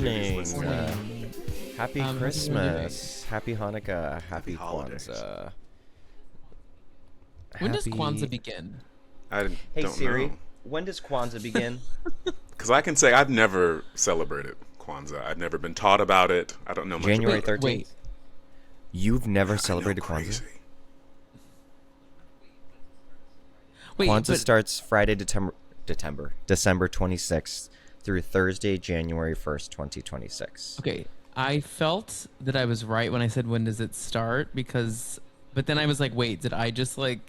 morning. Judy's listening. Happy Christmas. Happy Hanukkah. Happy holidays. Kwanzaa. When does Kwanzaa begin? I Hey don't Siri, know. when does Kwanzaa begin? Because I can say I've never celebrated Kwanzaa. I've never been taught about it. I don't know much January about it. 13th. Wait. You've never I celebrated know, Kwanzaa? crazy. Wait, Kwanzaa but starts Friday, December 26th through Thursday, January 1st, 2026. okay, I felt that I was right when I said when does it start but then I was like, wait, did I just like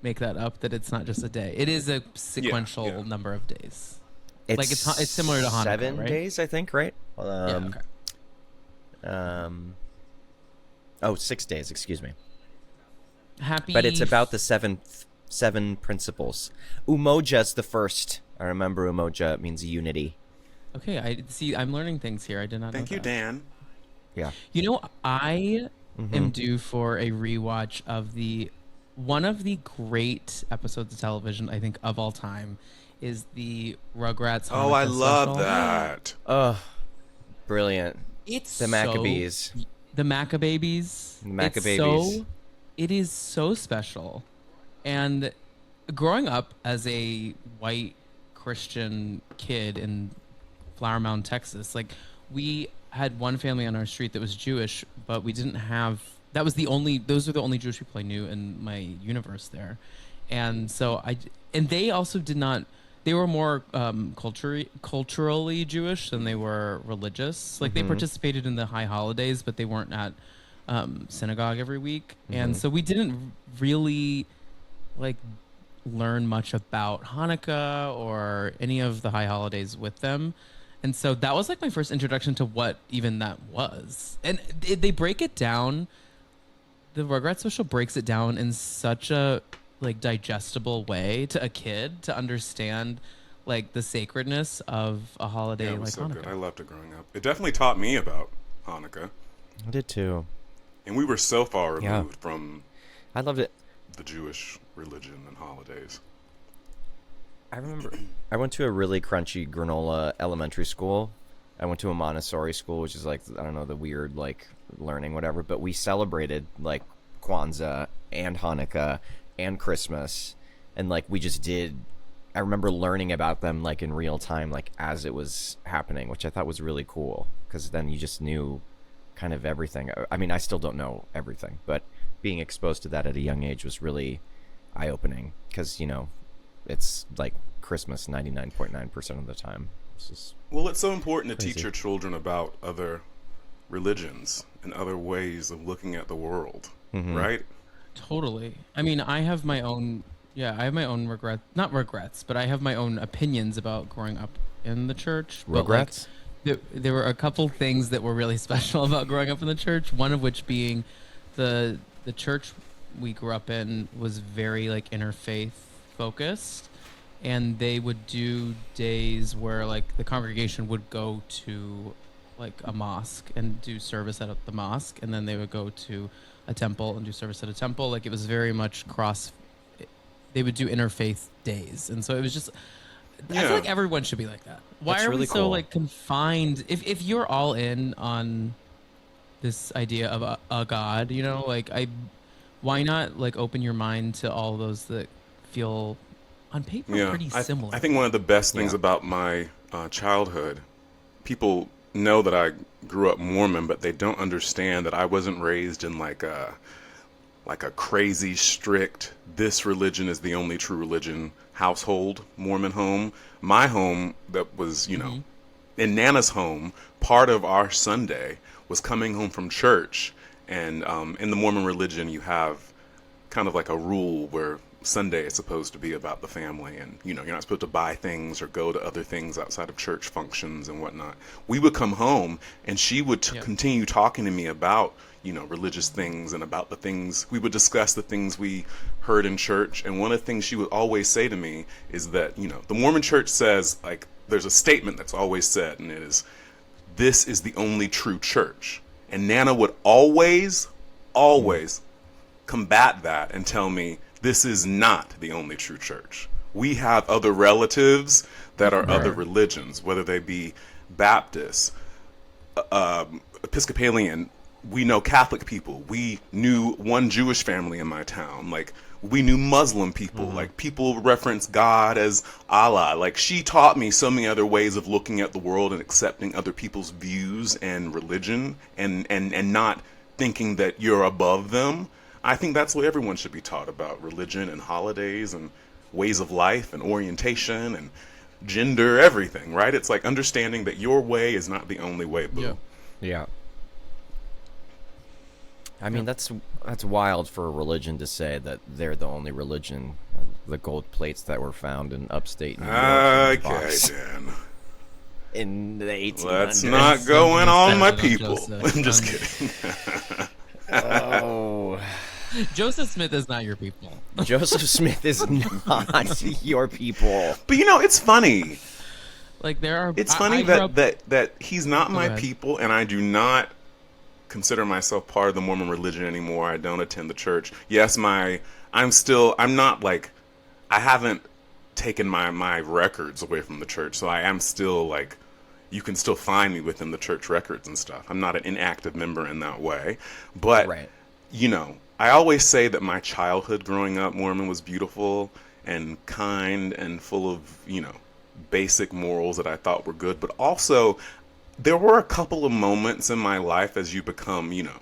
make that up that it's not just a day? It is a sequential yeah. number of days. It's, Like, it's similar to Hanukkah, 7 right? days, I think, right? Yeah, okay. 6 days, excuse me. Happy. But it's about the seven principles. Umoja's the first. I remember Umoja means unity. Okay, I see. I'm learning things here. I did not know Thank you, that. Dan. Yeah. You know, I Mm-hmm. am due for a rewatch of one of the great episodes of television, I think, of all time, is the Rugrats. Oh, I Hanukkah love special. that. Brilliant. It's The Maccabees. The Maccabees. The Maccabees. It is so special. And growing up as a white Christian kid in Flower Mound, Texas, like we had one family on our street that was Jewish, but we didn't have those are the only Jewish people I knew in my universe there. And so they also did not, they were more culturally Jewish than they were religious. Like they participated in the high holidays, but they weren't at synagogue every week. And so we didn't really like learn much about Hanukkah or any of the high holidays with them. And so that was like my first introduction to what even that was. And they break it down. The Rugrats special breaks it down in such a like digestible way to a kid to understand like the sacredness of a holiday Yeah, it like was so Hanukkah. good. I loved it growing up. It definitely taught me about Hanukkah. I did too. And we were so far removed Yeah. from I loved it. the Jewish religion and holidays. I remember I went to a really crunchy granola elementary school. I went to a Montessori school, which is like, I don't know, the weird like learning, whatever. But we celebrated like Kwanzaa and Hanukkah and Christmas. And like we just did, I remember learning about them like in real time, like as it was happening, which I thought was really cool. Because then you just knew kind of everything. I mean, I still don't know everything, but being exposed to that at a young age was really eye-opening. Because, you know, it's like Christmas 99.9% of the time. It's just Well, it's so important to crazy. teach your children about other religions and other ways of looking at the world, right? Totally. I mean, I have my own not regrets, but I have my own opinions about growing up in the church. But, like, Rugrats? there were a couple things that were really special about growing up in the church. One of which being the church we grew up in was very like interfaith focused, and they would do days where like the congregation would go to like a mosque and do service at the mosque, and then they would go to a temple and do service at a temple. Like it was very much they would do interfaith days, and so it was just I Yeah. feel like everyone should be like that. Why That's are really we so cool. like confined? If you're all in on this idea of a god, you know, like why not like open your mind to all those that feel on paper Yeah, pretty similar? I think one of the best things Yeah. about my childhood, people know that I grew up Mormon, but they don't understand that I wasn't raised in like a crazy strict, this religion is the only true religion household, Mormon home. My home that was, you know, in Nana's home, part of our Sunday was coming home from church. And in the Mormon religion, you have kind of like a rule where Sunday is supposed to be about the family, and you know, you're not supposed to buy things or go to other things outside of church functions and whatnot. We would come home and she would continue talking to me about, you know, religious things and about the things we would discuss, the things we heard in church. And one of the things she would always say to me is that, you know, the Mormon church says, like, there's a statement that's always said, and it is, this is the only true church. And Nana would always combat that and tell me, this is not the only true church. We have other relatives that are other religions, whether they be Baptists, Episcopalian. We know Catholic people. We knew one Jewish family in my town. Like, we knew Muslim people. Like, people reference God as Allah. Like, she taught me so many other ways of looking at the world and accepting other people's views and religion, and not thinking that you're above them. I think that's what everyone should be taught about: religion and holidays and ways of life and orientation and gender, everything, right? It's like understanding that your way is not the only way, boo. Yeah. Yeah. I mean, that's wild for a religion to say that they're the only religion. The gold plates that were found in upstate New York Okay, Dan. in the 1800s. Let's not go in on my Joseph. people. I'm just kidding. Oh, Joseph Smith is not your people. Joseph Smith is not your people. But you know, it's funny. Like there are. It's I funny grew that, up- that he's not my ahead. people, and I do not consider myself part of the Mormon religion anymore. I don't attend the church. Yes, I haven't taken my records away from the church, so I am still like, you can still find me within the church records and stuff. I'm not an inactive member in that way. But, Right. you know, I always say that my childhood growing up Mormon was beautiful and kind and full of, you know, basic morals that I thought were good. But also, there were a couple of moments in my life as you become, you know,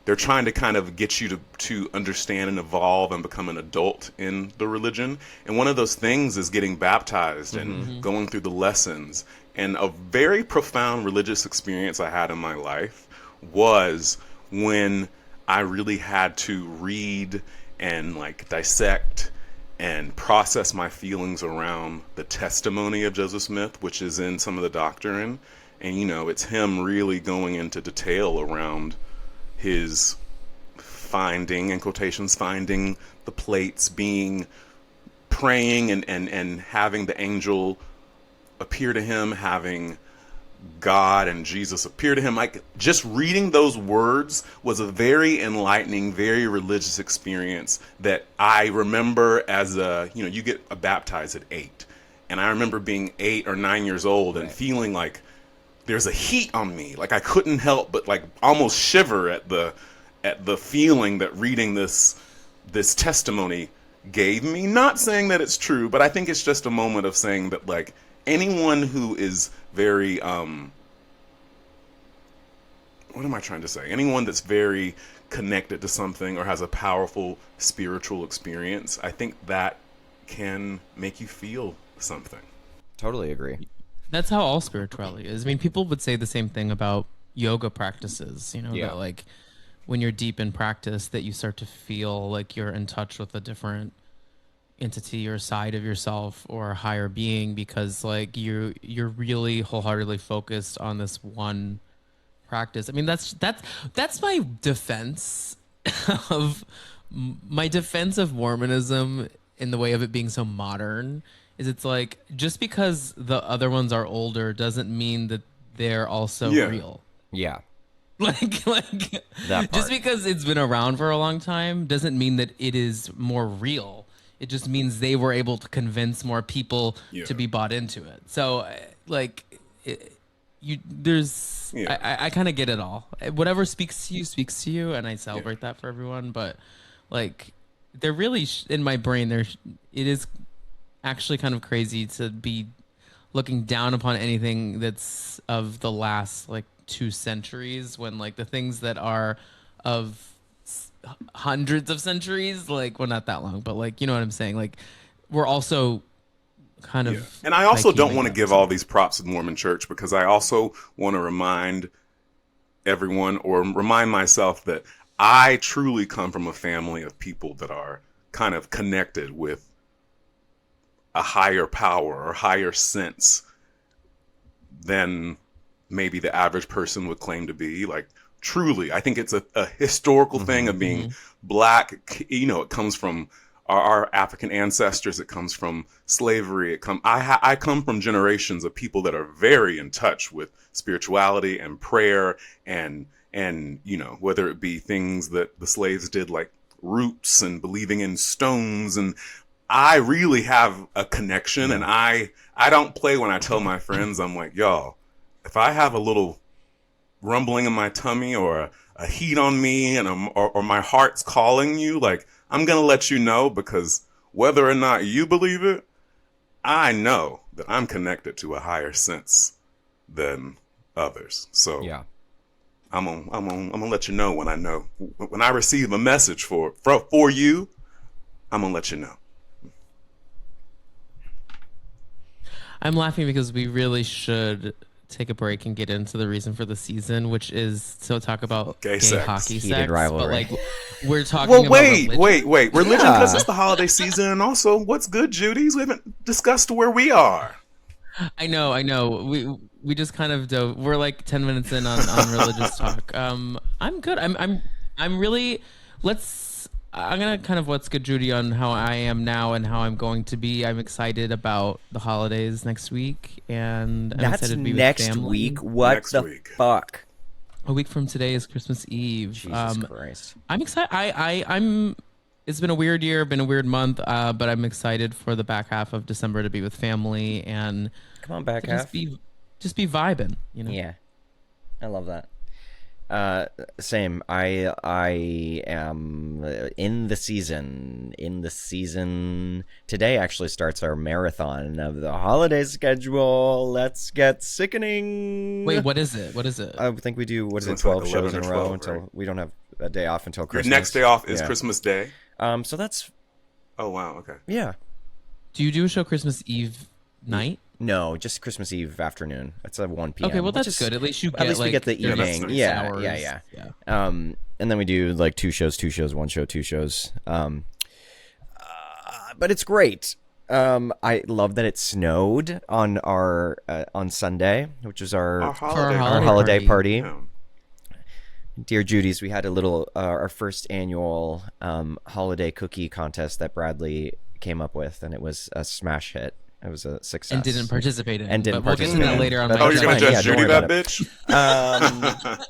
they're trying to kind of get you to understand and evolve and become an adult in the religion. And one of those things is getting baptized and going through the lessons. And a very profound religious experience I had in my life was when I really had to read and like dissect and process my feelings around the testimony of Joseph Smith, which is in some of the doctrine. And, you know, it's him really going into detail around his finding, in quotations, finding the plates, praying and having the angel appear to him, having God and Jesus appear to him. Like, just reading those words was a very enlightening, very religious experience that I remember as you get baptized at 8. And I remember being 8 or 9 years old and feeling like there's a heat on me. Like, I couldn't help but like almost shiver at the feeling that reading this testimony gave me. Not saying that it's true, but I think it's just a moment of saying that, like, anyone who is very what am I trying to say? Anyone that's very connected to something or has a powerful spiritual experience, I think that can make you feel something. Totally agree. That's how all spirituality is. I mean, people would say the same thing about yoga practices, you know, Yeah. that like when you're deep in practice that you start to feel like you're in touch with a different entity or side of yourself or a higher being, because like you're really wholeheartedly focused on this one practice. I mean, that's my defense of Mormonism in the way of it being so modern. Is it's like, just because the other ones are older doesn't mean that they're also Yeah. real. Yeah. Like That just part. because it's been around for a long time doesn't mean that it is more real. It just means they were able to convince more people Yeah. to be bought into it. So like there's Yeah. I kind of get it all. Whatever speaks to you, and I celebrate that for everyone. But like, they're really in my brain. It is actually kind of crazy to be looking down upon anything that's of the last like 2 centuries, when like the things that are of hundreds of centuries, like, well, not that long, but like, you know what I'm saying? Like, we're also kind of And I also don't hiking want to against give all these props to the Mormon Church, because I also want to remind everyone, or remind myself, that I truly come from a family of people that are kind of connected with a higher power or higher sense than maybe the average person would claim to be. Like, truly, I think it's a historical thing of being black. You know, it comes from our African ancestors. It comes from slavery. I come from generations of people that are very in touch with spirituality and prayer, and you know, whether it be things that the slaves did, like roots and believing in stones. And I really have a connection, and I don't play when I tell my friends, I'm like, y'all, if I have a little rumbling in my tummy or a heat on me and or my heart's calling you, like, I'm going to let you know, because whether or not you believe it, I know that I'm connected to a higher sense than others. So Yeah. I'm gonna let you know when I know. When I receive a message for you, I'm gonna let you know. I'm laughing because we really should take a break and get into the reason for the season, which is to talk about Gay gay sex. hockey Heated sex. rivalry. But like, we're talking Well, about wait. religion. Religion, because Yeah. it's the holiday season, and also, what's good, Judys? We haven't discussed where we are. I know. We just kind of we're like 10 minutes in on religious talk. I'm good. I'm really I'm gonna kind of what's good, Judy, on how I am now and how I'm going to be. I'm excited about the holidays next week, and I'm That's excited to be next with family. week. What Next the week. fuck? A week from today is Christmas Eve. Jesus Christ. I'm excited. I'm. It's been a weird year, been a weird month, but I'm excited for the back half of December to be with family and Come on, back to half. just be vibing. You know. Yeah, I love that. Same. I am in the season. In the season. Today actually starts our marathon of the holiday schedule. Let's get sickening. Wait, what is it? What is it? I think we do. What is it? It's like 12 shows 11 in a or row 12, until right? we don't have a day off until Your Christmas. next day off is Yeah. Christmas Day. So that's Oh wow, okay. yeah. Do you do a show Christmas Eve night? No, just Christmas Eve afternoon. It's a 1 p.m. Okay, well which that's is- good. At least you get At least we get the Yeah, that's evening. nice. Yeah, hours. yeah. And then we do like two shows, one show, two shows. But it's great. I love that it snowed on our on Sunday, which is our holiday party. Yeah. Dear Judys, we had a little our first annual holiday cookie contest that Bradley came up with, and it was a smash hit. It was a success. And didn't participate in. And didn't but we'll get to participate that in. later on. But- my Oh, you're gonna fine, judge yeah, don't Judy, worry that about bitch?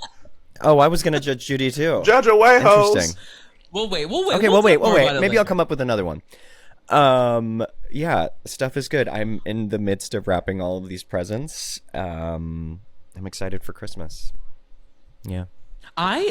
Oh, I was gonna judge Judy too. Judge away, hoes. Interesting. We'll wait. Okay, We'll we'll talk more about wait. it Maybe I'll later. come up with another one. Yeah, stuff is good. I'm in the midst of wrapping all of these presents. I'm excited for Christmas. Yeah.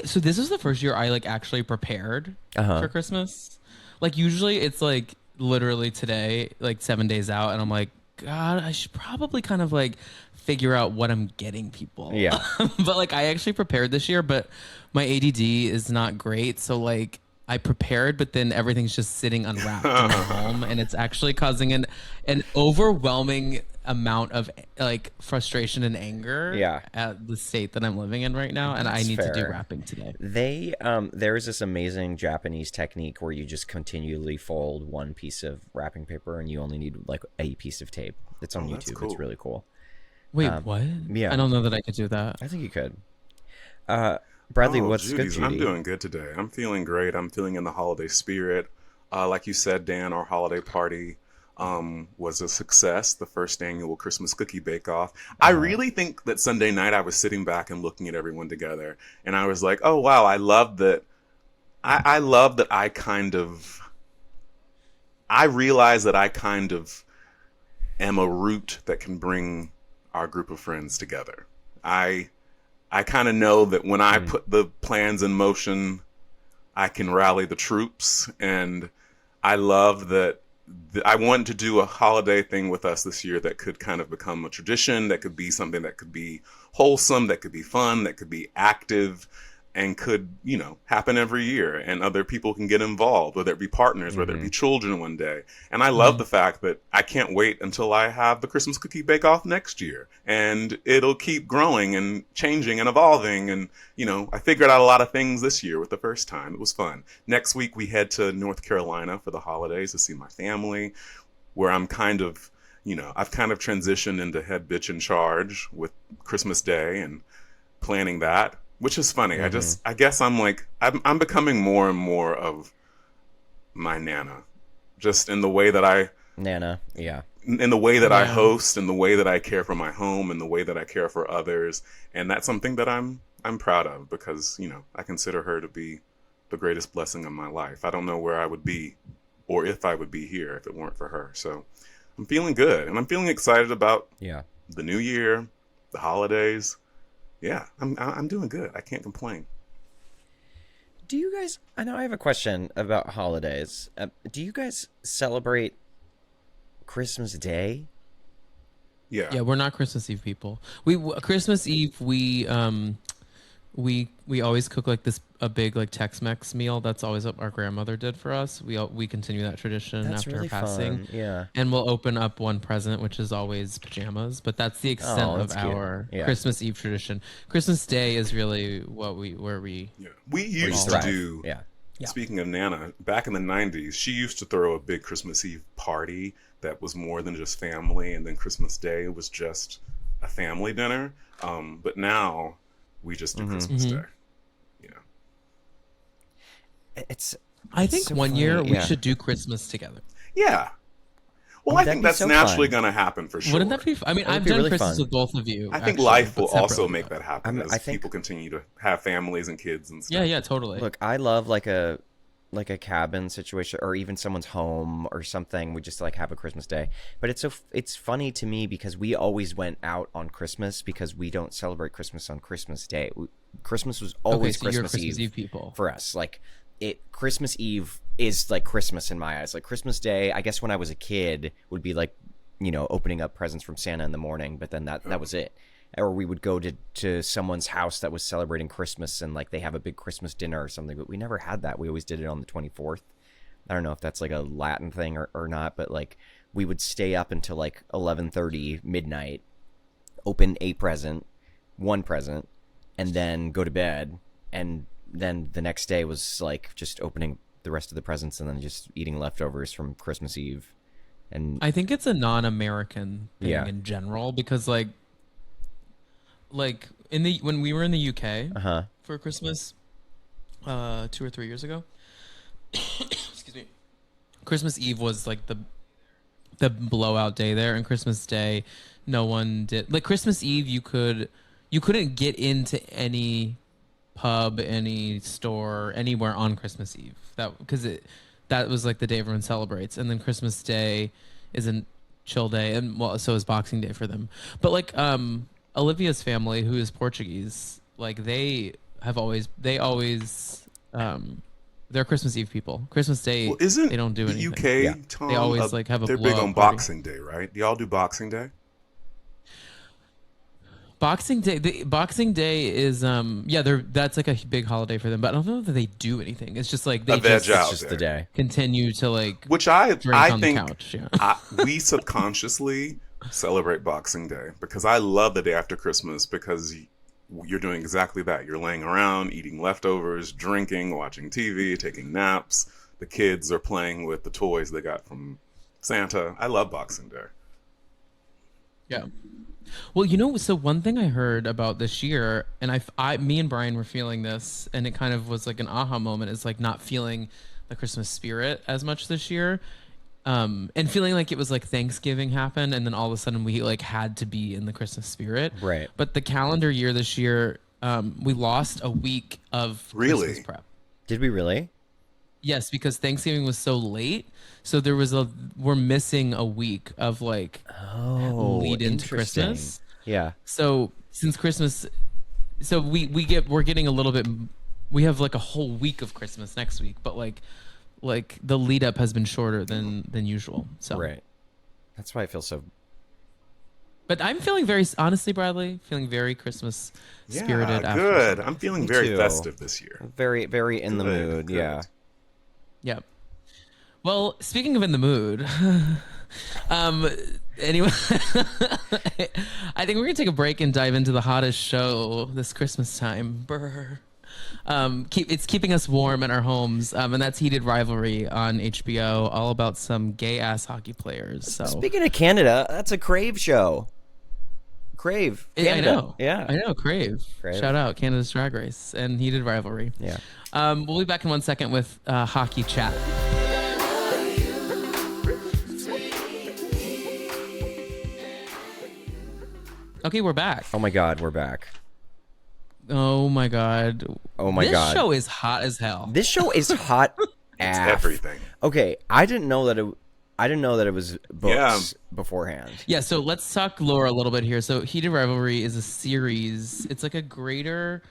So this is the first year I like actually prepared Uh-huh. for Christmas. Like usually it's like literally today, like 7 days out, and I'm like, God, I should probably kind of like figure out what I'm getting people. Yeah. But like I actually prepared this year, but my ADD is not great. So like I prepared, but then everything's just sitting unwrapped in my home, and it's actually causing an overwhelming amount of like frustration and anger Yeah. at the state that I'm living in right now, and I That's need to do fair. wrapping today. They there's this amazing Japanese technique where you just continually fold one piece of wrapping paper and you only need like a piece of tape. It's on Oh, that's YouTube. cool. It's really cool. Wait, what? yeah. I don't know that I could do that. I think you could. Bradley, Oh, what's good, Judy's, Judy? I'm doing good today. I'm feeling great. I'm feeling in the holiday spirit. Like you said, Dan, our holiday party was a success. The first annual Christmas cookie bake-off. I really think that Sunday night I was sitting back and looking at everyone together, and I was like, "Oh wow, I love that." I love that I realize that I kind of am a root that can bring our group of friends together. I kind of know that when I put the plans in motion, I can rally the troops. And I love that I wanted to do a holiday thing with us this year that could kind of become a tradition, that could be something that could be wholesome, that could be fun, that could be active, and could, happen every year. And other people can get involved, whether it be partners, whether it be children one day. And I love the fact that I can't wait until I have the Christmas cookie bake-off next year. And it'll keep growing and changing and evolving. And, I figured out a lot of things this year with the first time. It was fun. Next week, we head to North Carolina for the holidays to see my family, where I'm kind of, I've kind of transitioned into head bitch in charge with Christmas Day and planning that. Which is funny. I guess I'm becoming more and more of my Nana, just in the way that I Yeah. host, in the way that I care for my home, in the way that I care for others, and that's something that I'm proud of because I consider her to be the greatest blessing of my life. I don't know where I would be, or if I would be here if it weren't for her. So I'm feeling good, and I'm feeling excited about the new year, the holidays. Yeah, I'm doing good. I can't complain. Do you guys? I know I have a question about holidays. Do you guys celebrate Christmas Day? Yeah. Yeah, we're not Christmas Eve people. Christmas Eve we always cook like this a big like Tex-Mex meal. That's always what our grandmother did for us. We continue that tradition That's after really her passing. fun. Yeah. And we'll open up one present, which is always pajamas. But that's the extent Oh, of that's cute. our Yeah. Christmas Eve tradition. Christmas Day is really where we. Yeah. We Where you used to thrive. do. Yeah. Yeah. Speaking of Nana, back in the 90s, she used to throw a big Christmas Eve party that was more than just family, and then Christmas Day was just a family dinner. But now we just do Christmas Mhm. Day. You know. It's. I think so one funny, year we yeah. should do Christmas together. Yeah. Well, Oh, I that'd think be that's so naturally fun. going to happen for sure. Wouldn't that be? I mean, That would I've be done really Christmas fun. with both of you. I think actually, life but will also separately, make though. that happen as I think- people continue to have families and kids and stuff. Yeah, yeah, totally. Look, I love like a cabin situation or even someone's home or something. We just like have a Christmas Day. But it's funny to me because we always went out on Christmas because we don't celebrate Christmas on Christmas Day. Christmas was Okay, always so you're Christmas Christmas Eve Eve people. for us. Like Christmas Eve is like Christmas in my eyes. Like Christmas Day, I guess when I was a kid would be like, opening up presents from Santa in the morning, but then that was it. Or we would go to someone's house that was celebrating Christmas and like they have a big Christmas dinner or something, but we never had that. We always did it on the 24th. I don't know if that's like a Latin thing or not, but like we would stay up until like 11:30 midnight, open one present, and then go to bed. And then the next day was like just opening the rest of the presents and then just eating leftovers from Christmas Eve. And I think it's a non-American thing Yeah. in general because like when we were in the UK for Christmas 2 or 3 years ago. Excuse me. Christmas Eve was like the blowout day there, and Christmas Day no one did. Like Christmas Eve you couldn't get into any pub, any store, anywhere on Christmas Eve. That was like the day everyone celebrates, and then Christmas Day is a chill day, and well, so is Boxing Day for them. But like Olivia's family, who is Portuguese, like they always they're Christmas Eve people. Christmas Day, Well, isn't they don't do the anything. UK, Yeah. Tom, They always, like, have a they're big blowout on party. Boxing Day, right? Do y'all do Boxing Day? Boxing Day, Boxing Day is that's like a big holiday for them. But I don't know that they do anything. It's just like they A veg just out it's just there. the day. continue to like Which I drink on think the couch. Yeah. we subconsciously celebrate Boxing Day because I love the day after Christmas because you're doing exactly that. You're laying around, eating leftovers, drinking, watching TV, taking naps. The kids are playing with the toys they got from Santa. I love Boxing Day. Yeah. Well, so one thing I heard about this year, and me and Brian were feeling this, and it kind of was like an aha moment, is like not feeling the Christmas spirit as much this year, and feeling like it was like Thanksgiving happened, and then all of a sudden we like had to be in the Christmas spirit. Right. But the calendar year this year, we lost a week of Really? Christmas prep. Did we really? Yes, because Thanksgiving was so late, so we're missing a week of like Oh, lead into interesting. Christmas. Yeah. So since Christmas, so we're getting a little bit. We have like a whole week of Christmas next week, but like the lead up has been shorter than usual. So Right. That's why I feel so. But I'm feeling honestly, Bradley, feeling very Christmas spirited. Yeah, after good. this. I'm feeling Me very too. festive this year. Very, very in the Good, mood. good. Yeah. Yep. Well, speaking of in the mood, anyway, I think we're gonna take a break and dive into the hottest show this Christmas time. Brr. It's keeping us warm in our homes, and that's Heated Rivalry on HBO, all about some gay ass hockey players. So Speaking of Canada, that's a Crave show. Crave. I Canada. know, Yeah. I know. Crave. Shout out Canada's Drag Race and Heated Rivalry. Yeah. We'll be back in 1 second with hockey chat. Okay, we're back. Oh my God, we're back. Oh my god. Oh my this God. This show is hot as hell. This show is hot It's AF. everything. Okay, I didn't know that I didn't know that it was Yeah. books beforehand. Yeah, so let's talk lore a little bit here. So Heated Rivalry is a series. It's like a greater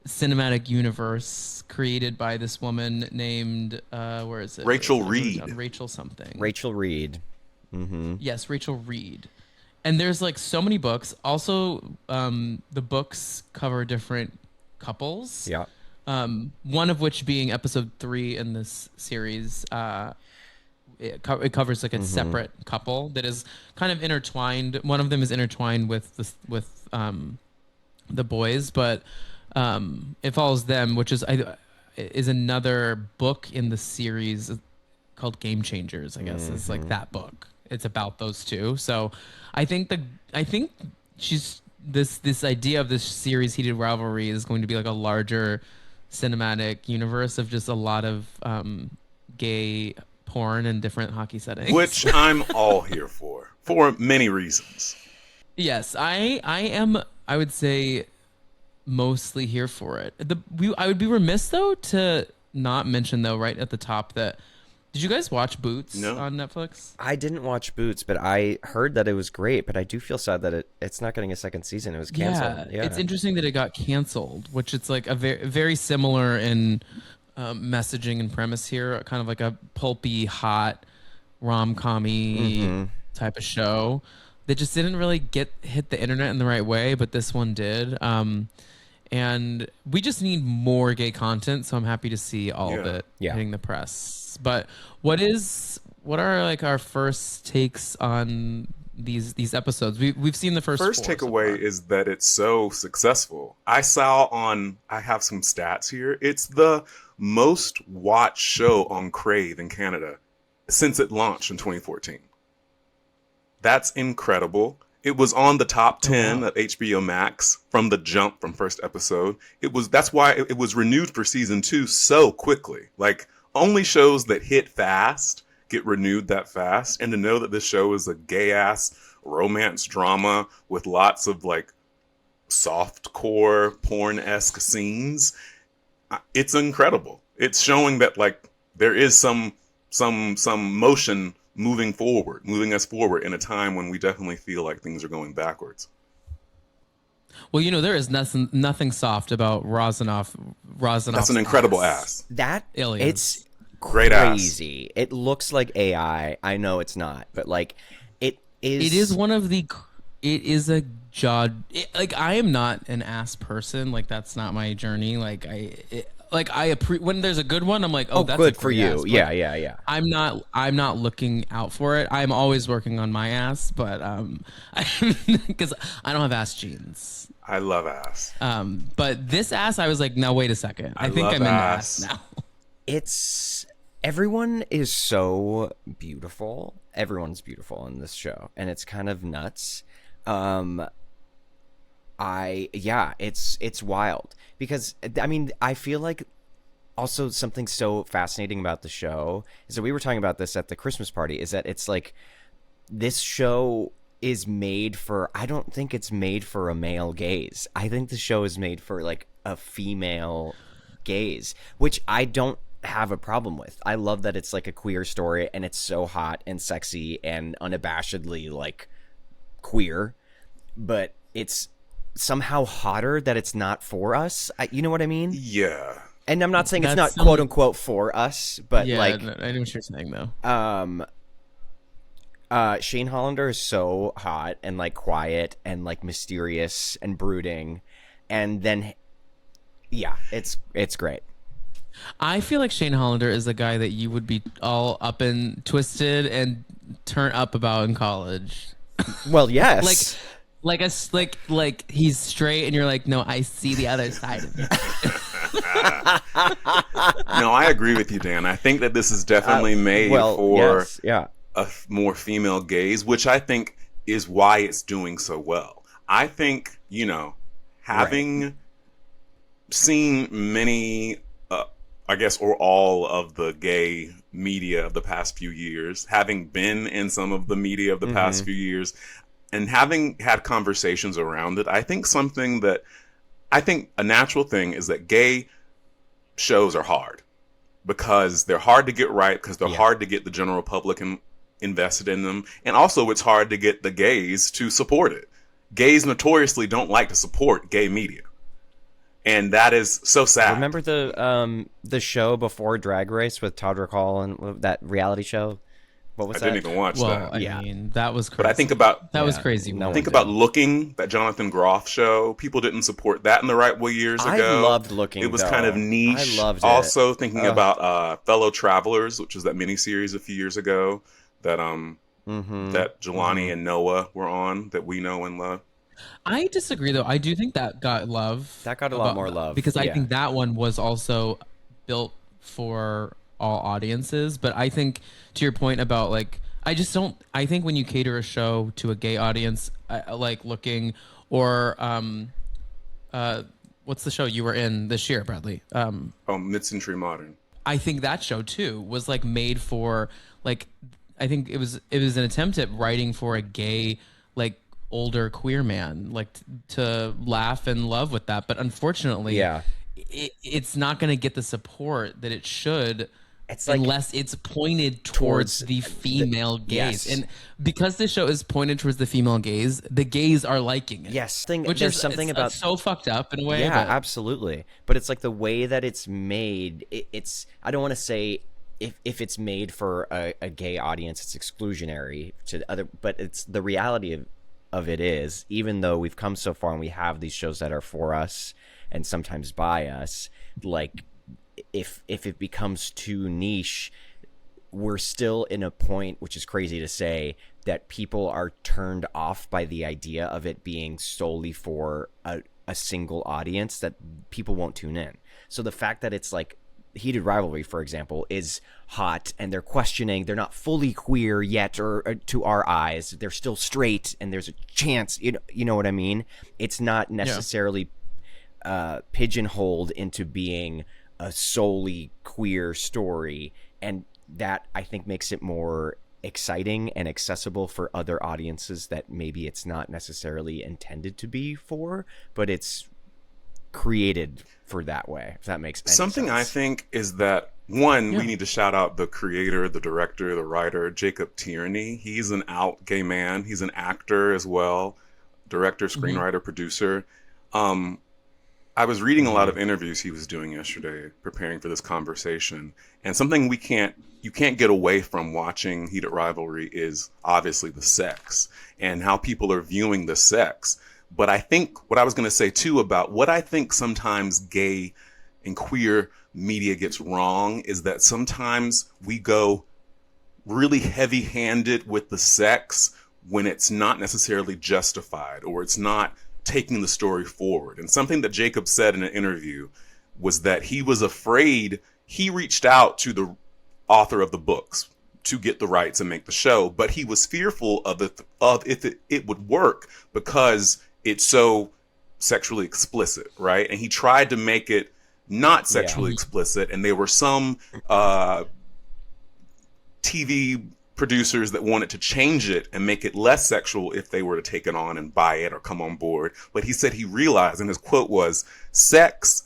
cinematic universe created by this woman named where is it? Rachel I wrote it Reed. down. Rachel something. Rachel Reed. Yes, Rachel Reed. And there's like so many books. Also, the books cover different couples. Yeah. One of which being episode 3 in this series. It covers like a separate couple that is kind of intertwined. One of them is intertwined with the boys, but it follows them, which is another book in the series called Game Changers. I guess it's like that book. It's about those two. So I think she's this idea of this series Heated Rivalry is going to be like a larger cinematic universe of just a lot of gay porn in different hockey settings. Which I'm all here for many reasons. Yes, I am. I would say mostly here for it. I would be remiss though to not mention though right at the top that did you guys watch Boots on Netflix? I didn't watch Boots, but I heard that it was great. But I do feel sad that it's not getting a second season. It was canceled. Yeah, it's interesting that it got canceled, which it's like a very similar in messaging and premise here, kind of like a pulpy, hot, rom-com-y type of show that just didn't really hit the internet in the right way, but this one did. And we just need more gay content, so I'm happy to see all of it hitting the press. But what are like our first takes on these episodes? We've seen the first takeaway is that it's so successful. I have some stats here. It's the most watched show on Crave in Canada since it launched in 2014. That's incredible. It was on the top 10 of HBO Max from the jump from first episode. That's why it was renewed for season 2 so quickly. Like, only shows that hit fast get renewed that fast. And to know that this show is a gay ass romance drama with lots of like soft core porn-esque scenes, it's incredible. It's showing that like there is some motion moving us forward in a time when we definitely feel like things are going backwards. Well, there is nothing soft about Rozanoff. That's an incredible ass. That Aliens. It's great crazy. It looks like AI. I know it's not, but like it is. It is one of the. It is a jaw. Like I am not an ass person. Like that's not my journey. Like when there's a good one, I'm like, that's good a for great you. ass. But Yeah. I'm not looking out for it. I'm always working on my ass, but because I don't have ass genes. I love ass. But this ass, I was like, no, wait a second. I think I'm into ass now. Everyone is so beautiful. Everyone's beautiful in this show, and it's kind of nuts. It's wild because I mean I feel like also something so fascinating about the show is that we were talking about this at the Christmas party is that it's like this show is made for, I don't think it's made for a male gaze. I think the show is made for like a female gaze, which I don't have a problem with. I love that it's like a queer story and it's so hot and sexy and unabashedly like queer, but it's somehow hotter that it's not for us. You know what I mean? Yeah. And I'm not saying it's not quote unquote for us, but like I know what you're saying though. Shane Hollander is so hot and like quiet and like mysterious and brooding, and then it's great. I feel like Shane Hollander is the guy that you would be all up and twisted and turn up about in college. Well, yes. like he's straight and you're like, no, I see the other side of you. No, I agree with you, Dan. I think that this is definitely made for a more female gaze, which I think is why it's doing so well. I think, having seen many, I guess, or all of the gay media of the past few years, having been in some of the media of the past few years, and having had conversations around it, I think a natural thing is that gay shows are hard because they're hard to get right, because they're hard to get the general public invested in them. And also, it's hard to get the gays to support it. Gays notoriously don't like to support gay media, and that is so sad. Remember the show before Drag Race with Todrick Hall and that reality show? What was I that? didn't even watch Well, that. I mean, that was crazy. But I think about that was Yeah, crazy. no think one about did. Looking, that Jonathan Groff show. People didn't support that in the right way years I ago. loved Looking, It was though. kind of niche. I loved it. Also thinking about Fellow Travelers, which was that miniseries a few years ago that that Jelani and Noah were on, that we know and love. I disagree, though. I do think that got love. That got a lot more love, because I yeah. think that one was also built for all audiences. But I think, to your point about like, I just don't. I think when you cater a show to a gay audience, like Looking, or what's the show you were in this year, Bradley? Mid-Century Modern. I think that show too was like made for like, I think it was an attempt at writing for a gay, like, older queer man, like to laugh and love with that. But unfortunately, Yeah. it's not going to get the support that it should. It's like, unless it's pointed towards the female gaze. yes. And because this show is pointed towards the female gaze, the gays are liking it. Yes. Which There's is something it's about so fucked up in a way. Yeah, but absolutely. But it's like the way that it's made. It's I don't want to say if it's made for a gay audience, it's exclusionary to other. But it's the reality of it is, even though we've come so far and we have these shows that are for us and sometimes by us, like if it becomes too niche, we're still in a point, which is crazy to say, that people are turned off by the idea of it being solely for a single audience, that people won't tune in. So the fact that it's like Heated Rivalry, for example, is hot and they're questioning, they're not fully queer yet, or to our eyes, they're still straight and there's a chance, you know what I mean? It's not necessarily pigeonholed into being a solely queer story, and that I think makes it more exciting and accessible for other audiences that maybe it's not necessarily intended to be for, but it's created for that way, if that makes any Something sense. I think is that, one, we need to shout out the creator, the director, the writer, Jacob Tierney. He's an out gay man. He's an actor as well, director, screenwriter, producer. I was reading a lot of interviews he was doing yesterday, preparing for this conversation, and something you can't get away from watching Heated Rivalry is obviously the sex and how people are viewing the sex. But I think what I was going to say too about what I think sometimes gay and queer media gets wrong is that sometimes we go really heavy-handed with the sex when it's not necessarily justified, or it's not taking the story forward. And something that Jacob said in an interview was that he was afraid. He reached out to the author of the books to get the rights and make the show, but he was fearful of if it would work because it's so sexually explicit, right? And he tried to make it not sexually explicit, and there were some TV producers that wanted to change it and make it less sexual if they were to take it on and buy it or come on board. But he said he realized, and his quote was, sex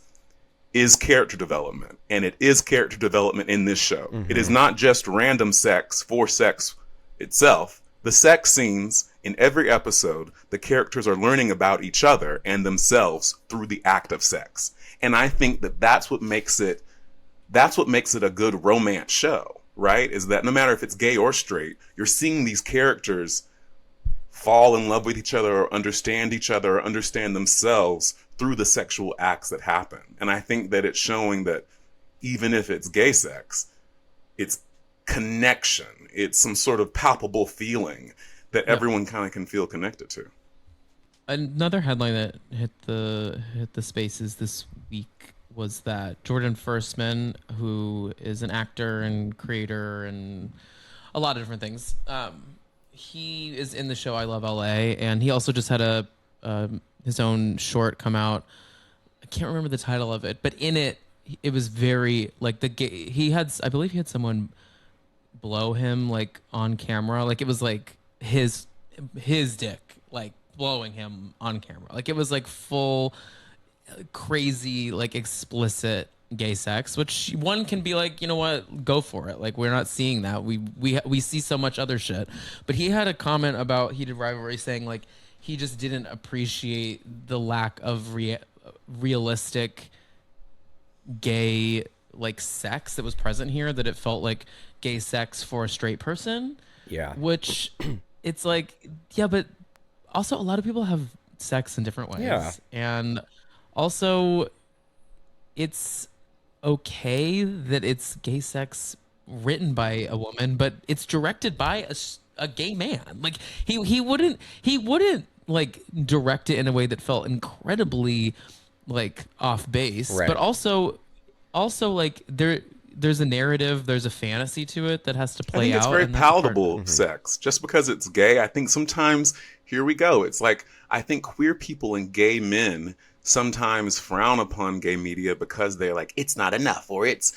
is character development, and it is character development in this show. It is not just random sex for sex itself. The sex scenes in every episode, the characters are learning about each other and themselves through the act of sex. And I think that that's what makes it a good romance show. Right? Is that no matter if it's gay or straight, you're seeing these characters fall in love with each other or understand themselves through the sexual acts that happen. And I think that it's showing that even if it's gay sex, it's connection. It's some sort of palpable feeling that everyone kind of can feel connected to. Another headline that hit the spaces this week was that Jordan Firstman, who is an actor and creator and a lot of different things, he is in the show I Love LA, and he also just had his own short come out. I can't remember the title of it, but in it, it was very like I believe he had someone blow him like on camera, like it was like his dick like blowing him on camera, like it was like full crazy, like explicit gay sex, which one can be like, you know what, go for it. Like, we're not seeing that. We see so much other shit. But he had a comment about Heated Rivalry saying like he just didn't appreciate the lack of realistic gay like sex that was present here, that it felt like gay sex for a straight person. Yeah. Which it's like, yeah, but also a lot of people have sex in different ways. Yeah. And also it's okay that it's gay sex written by a woman, but it's directed by a gay man. Like he wouldn't like direct it in a way that felt incredibly like off base, Right. but also like there's a narrative, there's a fantasy to it that has to I play think it's out. very and that's a part- palatable sex. Just because it's gay, I think sometimes, here we go. It's like, I think queer people and gay men sometimes frown upon gay media because they're like, it's not enough, or it's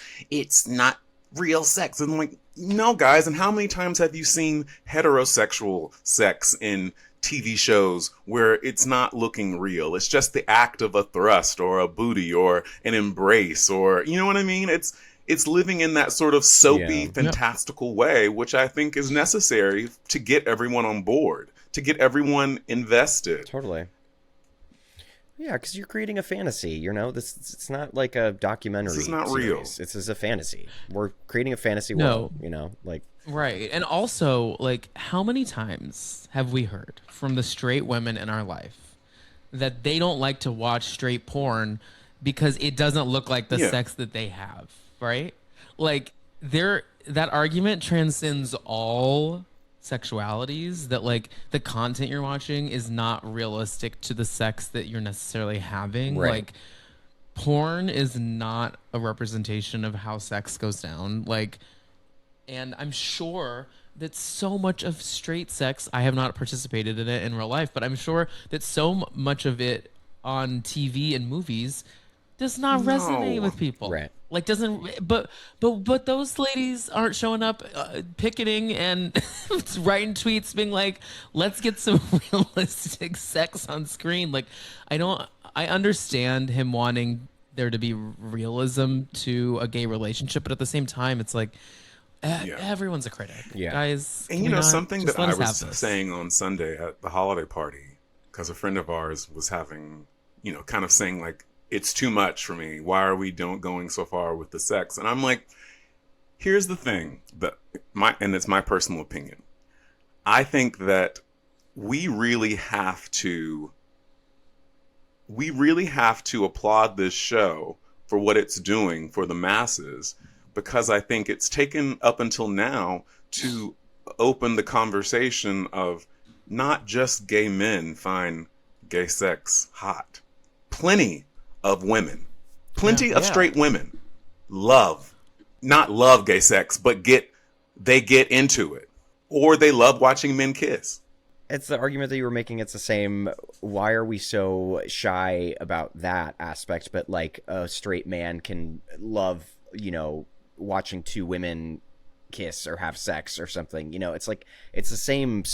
not real sex. And I'm like, no, guys. And how many times have you seen heterosexual sex in TV shows where it's not looking real? It's just the act of a thrust or a booty or an embrace, or, you know what I mean? It's living in that sort of soapy, Yeah. fantastical way, which I think is necessary to get everyone on board, to get everyone invested. Totally. Yeah, because you're creating a fantasy. You know, it's not like a documentary. This is not series. real. This is a fantasy. We're creating a fantasy No. world. You know, like Right. And also, like, how many times have we heard from the straight women in our life that they don't like to watch straight porn because it doesn't look like the Yeah. sex that they have, right? Like, that argument transcends all sexualities, that like the content you're watching is not realistic to the sex that you're necessarily having. Right. Like, porn is not a representation of how sex goes down. Like, and I'm sure that so much of straight sex, I have not participated in it in real life, but I'm sure that so much of it on TV and movies does not resonate No. with people. Right. Like, doesn't, but those ladies aren't showing up picketing and writing tweets being like, let's get some realistic sex on screen. Like, I understand him wanting there to be realism to a gay relationship, but at the same time, it's like, everyone's a critic. Yeah. Guys. And can you we know, not something just that let I us was have this? saying on Sunday at the holiday party, because a friend of ours was having, you know, kind of saying like, it's too much for me. Why are we going so far with the sex? And I'm like, here's the thing, and it's my personal opinion. I think that we really have to applaud this show for what it's doing for the masses, because I think it's taken up until now to open the conversation of not just gay men find gay sex hot. Plenty of women, plenty of straight women not love gay sex, but they get into it, or they love watching men kiss. it's the argument that you were making. It's the same. Why are we so shy about that aspect? But like a straight man can love, you know, watching two women kiss or have sex or something. You know, it's like it's the same.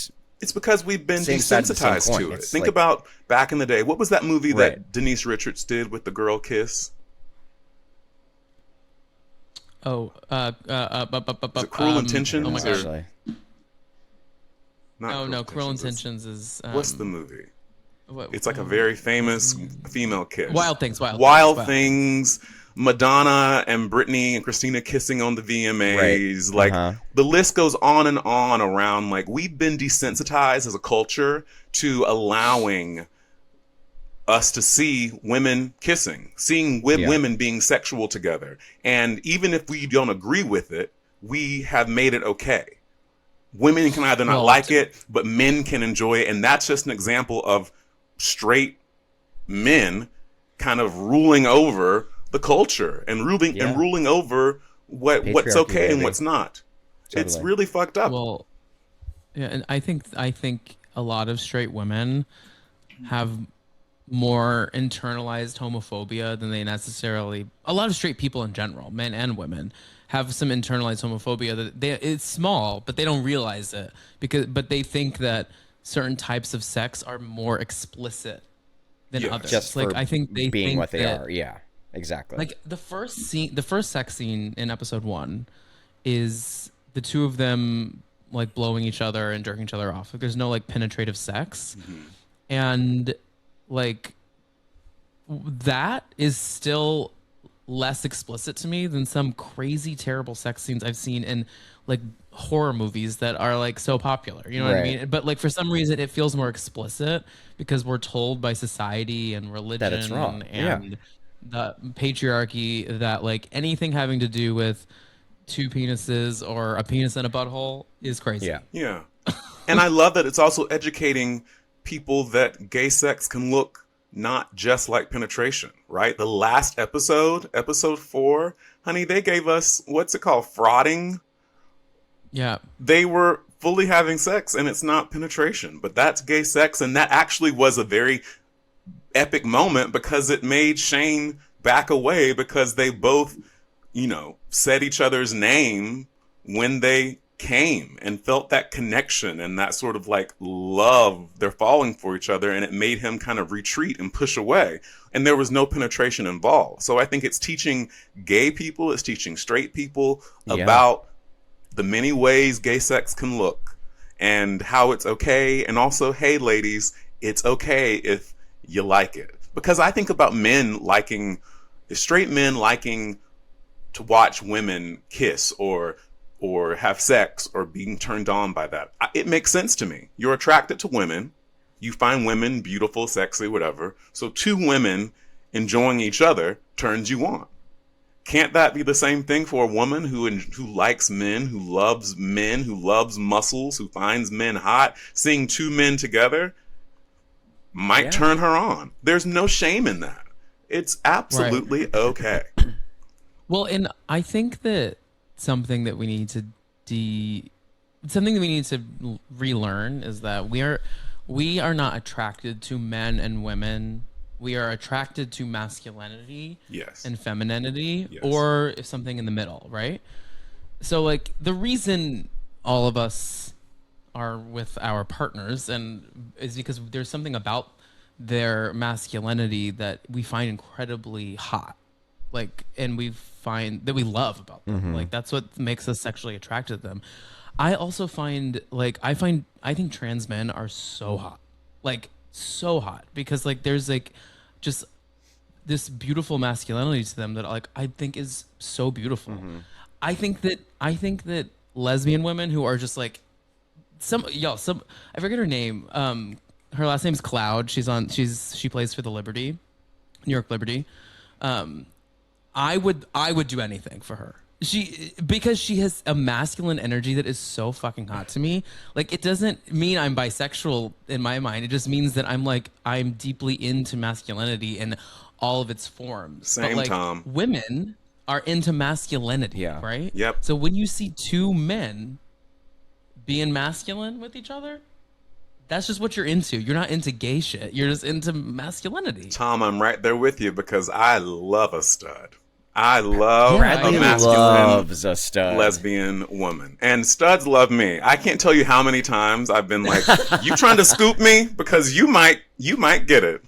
It's because we've been Same side of the same desensitized coin. to it. It's Think like- about back in the day. What was that movie that Right. Denise Richards did with the girl kiss? Oh, Was it Cruel Intentions? Oh my or- gosh. Actually, Not Oh no, Cruel Intentions. Intentions is. What's the movie? What, It's like a very famous female kiss. Wild Things. Wild Things. Madonna and Britney and Christina kissing on the VMAs. Right. Like Uh-huh. the list goes on and on around. Like we've been desensitized as a culture to allowing us to see women kissing, seeing Yeah. women being sexual together. And even if we don't agree with it, we have made it okay. Women can either not Well, like it, but men can enjoy it. And that's just an example of straight men kind of ruling over the culture and Yeah. ruling over what's Patriarchy, okay and baby. what's not. It's Totally. really fucked up. Well, yeah, and I think a lot of straight women have more internalized homophobia than they necessarily. A lot of straight people in general, men and women, have some internalized homophobia that it's small, but they don't realize it but they think that certain types of sex are more explicit than Yeah. others. just like for I think they being think what they that, are. Yeah, exactly. Like the first sex scene in episode 1 is the two of them like blowing each other and jerking each other off. Like there's no like penetrative sex. And like that is still less explicit to me than some crazy terrible sex scenes I've seen in like horror movies that are like so popular. You know what I Right. mean? But like for some reason it feels more explicit because we're told by society and religion That it's wrong. Yeah. and the patriarchy that like anything having to do with two penises or a penis and a butthole is crazy. Yeah. Yeah. And I love that it's also educating people that gay sex can look not just like penetration, right? The last episode, episode 4, honey, they gave us, what's it called? Frauding. Yeah. They were fully having sex and it's not penetration, but that's gay sex. And that actually was a very epic moment because it made Shane back away because they both, you know, said each other's name when they came and felt that connection and that sort of like love. They're falling for each other, and it made him kind of retreat and push away. And there was no penetration involved. So I think it's teaching gay people, it's teaching straight people about the many ways gay sex can look and how it's okay. And also, hey, ladies, it's okay if you like it. Because I think about straight men liking to watch women kiss or have sex or being turned on by that. It makes sense to me. You're attracted to women. You find women beautiful, sexy, whatever. So two women enjoying each other turns you on. Can't that be the same thing for a woman who likes men, who loves muscles, who finds men hot? Seeing two men together might turn her on. There's no shame in that. It's absolutely okay. Well, and I think that something that we need to relearn is that we are not attracted to men and women. We are attracted to masculinity and femininity, or if something in the middle, right? So like the reason all of us are with our partners and is because there's something about their masculinity that we find incredibly hot. Like, and we find that we love about them. Like that's what makes us sexually attracted to them. I also find I think trans men are so hot, like so hot, because like there's like just this beautiful masculinity to them that like I think is so beautiful. I think that lesbian women who are just like some I forget her name. Her last name's Cloud. She plays for the Liberty, New York Liberty. I would do anything for her. Because she has a masculine energy that is so fucking hot to me. Like it doesn't mean I'm bisexual in my mind. It just means that I'm deeply into masculinity in all of its forms. Same, but like, Tom. Women are into masculinity, right? Yep. So when you see two men being masculine with each other, that's just what you're into. You're not into gay shit. You're just into masculinity. Tom, I'm right there with you because I love a stud. I love Bradley a masculine loves a stud. lesbian woman. And studs love me. I can't tell you how many times I've been like, you trying to scoop me? Because you might get it.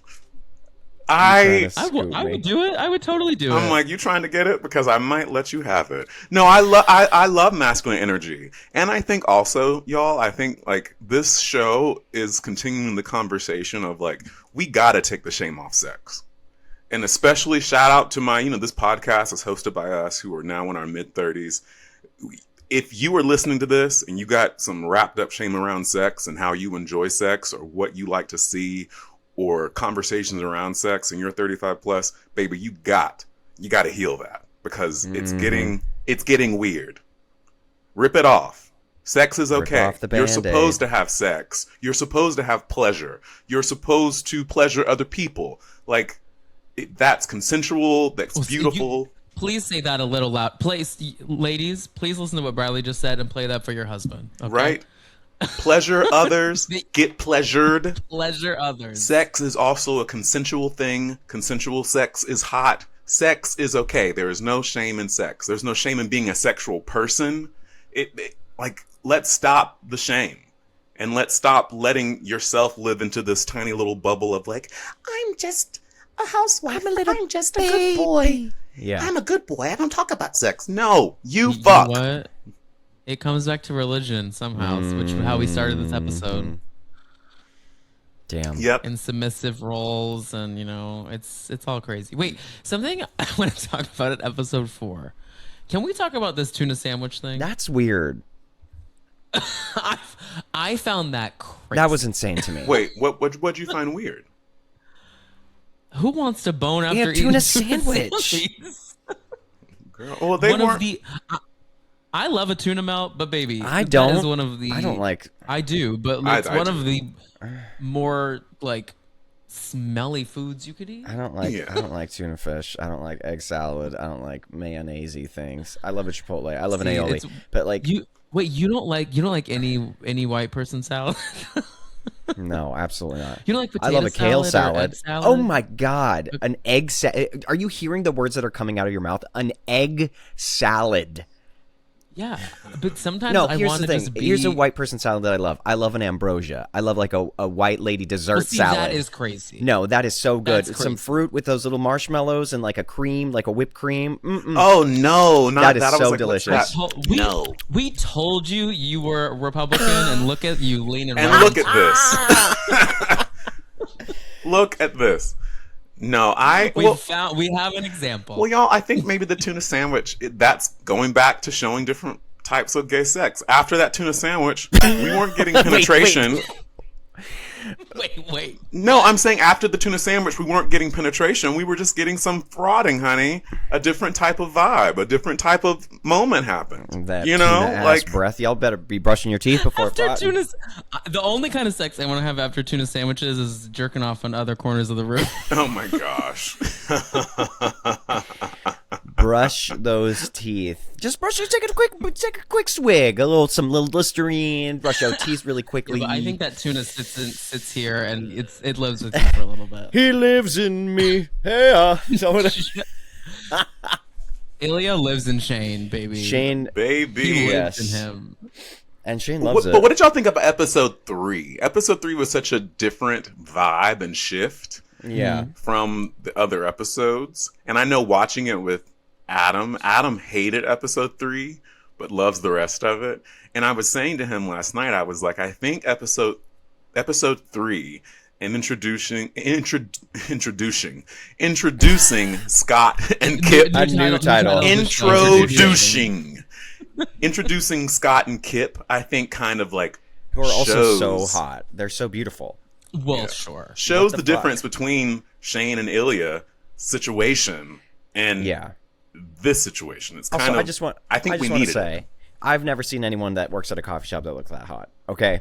I would do it. I would totally do it. I'm like, you trying to get it? Because I might let you have it. No, I love masculine energy. And I think also, y'all, I think like this show is continuing the conversation of like, we got to take the shame off sex. And especially shout out to this podcast is hosted by us who are now in our mid-30s. If you are listening to this and you got some wrapped up shame around sex and how you enjoy sex or what you like to see or conversations around sex and you're 35 plus, baby, you got to heal that because it's getting weird. Rip it off. Sex is okay. Rip off the You're Band-Aid. supposed to have sex. You're supposed to have pleasure. You're supposed to pleasure other people. Like, that's consensual. That's beautiful. Please say that a little loud. Ladies, please listen to what Bradley just said and play that for your husband. Okay? Right? Pleasure others. Get pleasured. Pleasure others. Sex is also a consensual thing. Consensual sex is hot. Sex is okay. There is no shame in sex. There's no shame in being a sexual person. Let's stop the shame. And let's stop letting yourself live into this tiny little bubble of like, I'm just a housewife. I'm just a good boy. Yeah. I'm a good boy. I don't talk about sex. No, you You fuck. know what? It comes back to religion somehow, which is how we started this episode. Damn. Yep. And submissive roles, and it's all crazy. Wait, something I want to talk about at episode 4. Can we talk about this tuna sandwich thing? That's weird. I found that crazy. That was insane to me. Wait, what'd you find weird? Who wants to bone after Yeah, eating tuna sandwich? sandwich. Girl, well, they One weren't. of the. I love a tuna melt, but baby, I that don't. is one of the. I don't like. I do, but I it's one do. of the more like smelly foods you could eat. I don't like. Yeah. I don't like tuna fish. I don't like egg salad. I don't like mayonnaise-y things. I love a Chipotle. I love an See, aioli. it's- But like, You don't like any white person salad? no, absolutely not. You don't like I potato love a kale salad or egg salad. salad? Oh my god, an egg salad. Are you hearing the words that are coming out of your mouth? An egg salad. Yeah, but sometimes No, I here's want the to thing. just be. Here's a white person salad that I love. I love an ambrosia. I love like a white lady dessert Well, see, salad. that is crazy. No, that is so good. That's Some crazy. fruit with those little marshmallows and like a cream, like a whipped cream. Mm-mm. Oh no, not That is that. I was so like, delicious. what's that? No. We told you were Republican, and look at you leaning And right. look at this. Look at this. No, We have an example. Well, y'all, I think maybe the tuna sandwich, that's going back to showing different types of gay sex. After that tuna sandwich, we weren't getting penetration. Wait. No, I'm saying after the tuna sandwich, we weren't getting penetration. We were just getting some frauding, honey. A different type of vibe, a different type of moment happened. That you know, tuna ass like breath. Y'all better be brushing your teeth before After farting. tuna, the only kind of sex I want to have after tuna sandwiches is jerking off on other corners of the room. oh my gosh. Brush those teeth. Just brush. Take a quick swig. Some little Listerine. Brush your teeth really quickly. But I think that tuna sits here and it lives with you for a little bit. he lives in me. Hey, Ilya lives in Shane, baby. Shane, Baby. he Yes. lives in him. and Shane loves But it. what did y'all think about episode 3? Episode 3 was such a different vibe and shift Yeah. from the other episodes. And I know watching it with Adam hated episode 3, but loves the rest of it. And I was saying to him last night, I was like, I think episode 3 and introducing Scott and Kip. A new title. Introducing Scott and Kip, I think kind of like Who are also so shows- hot. They're so beautiful. Well, sure. shows What the the fuck? difference between Shane and Ilya situation and Yeah. this situation. It's kind Also, of. I think we just want needed to say, I've never seen anyone that works at a coffee shop that looks that hot. Okay,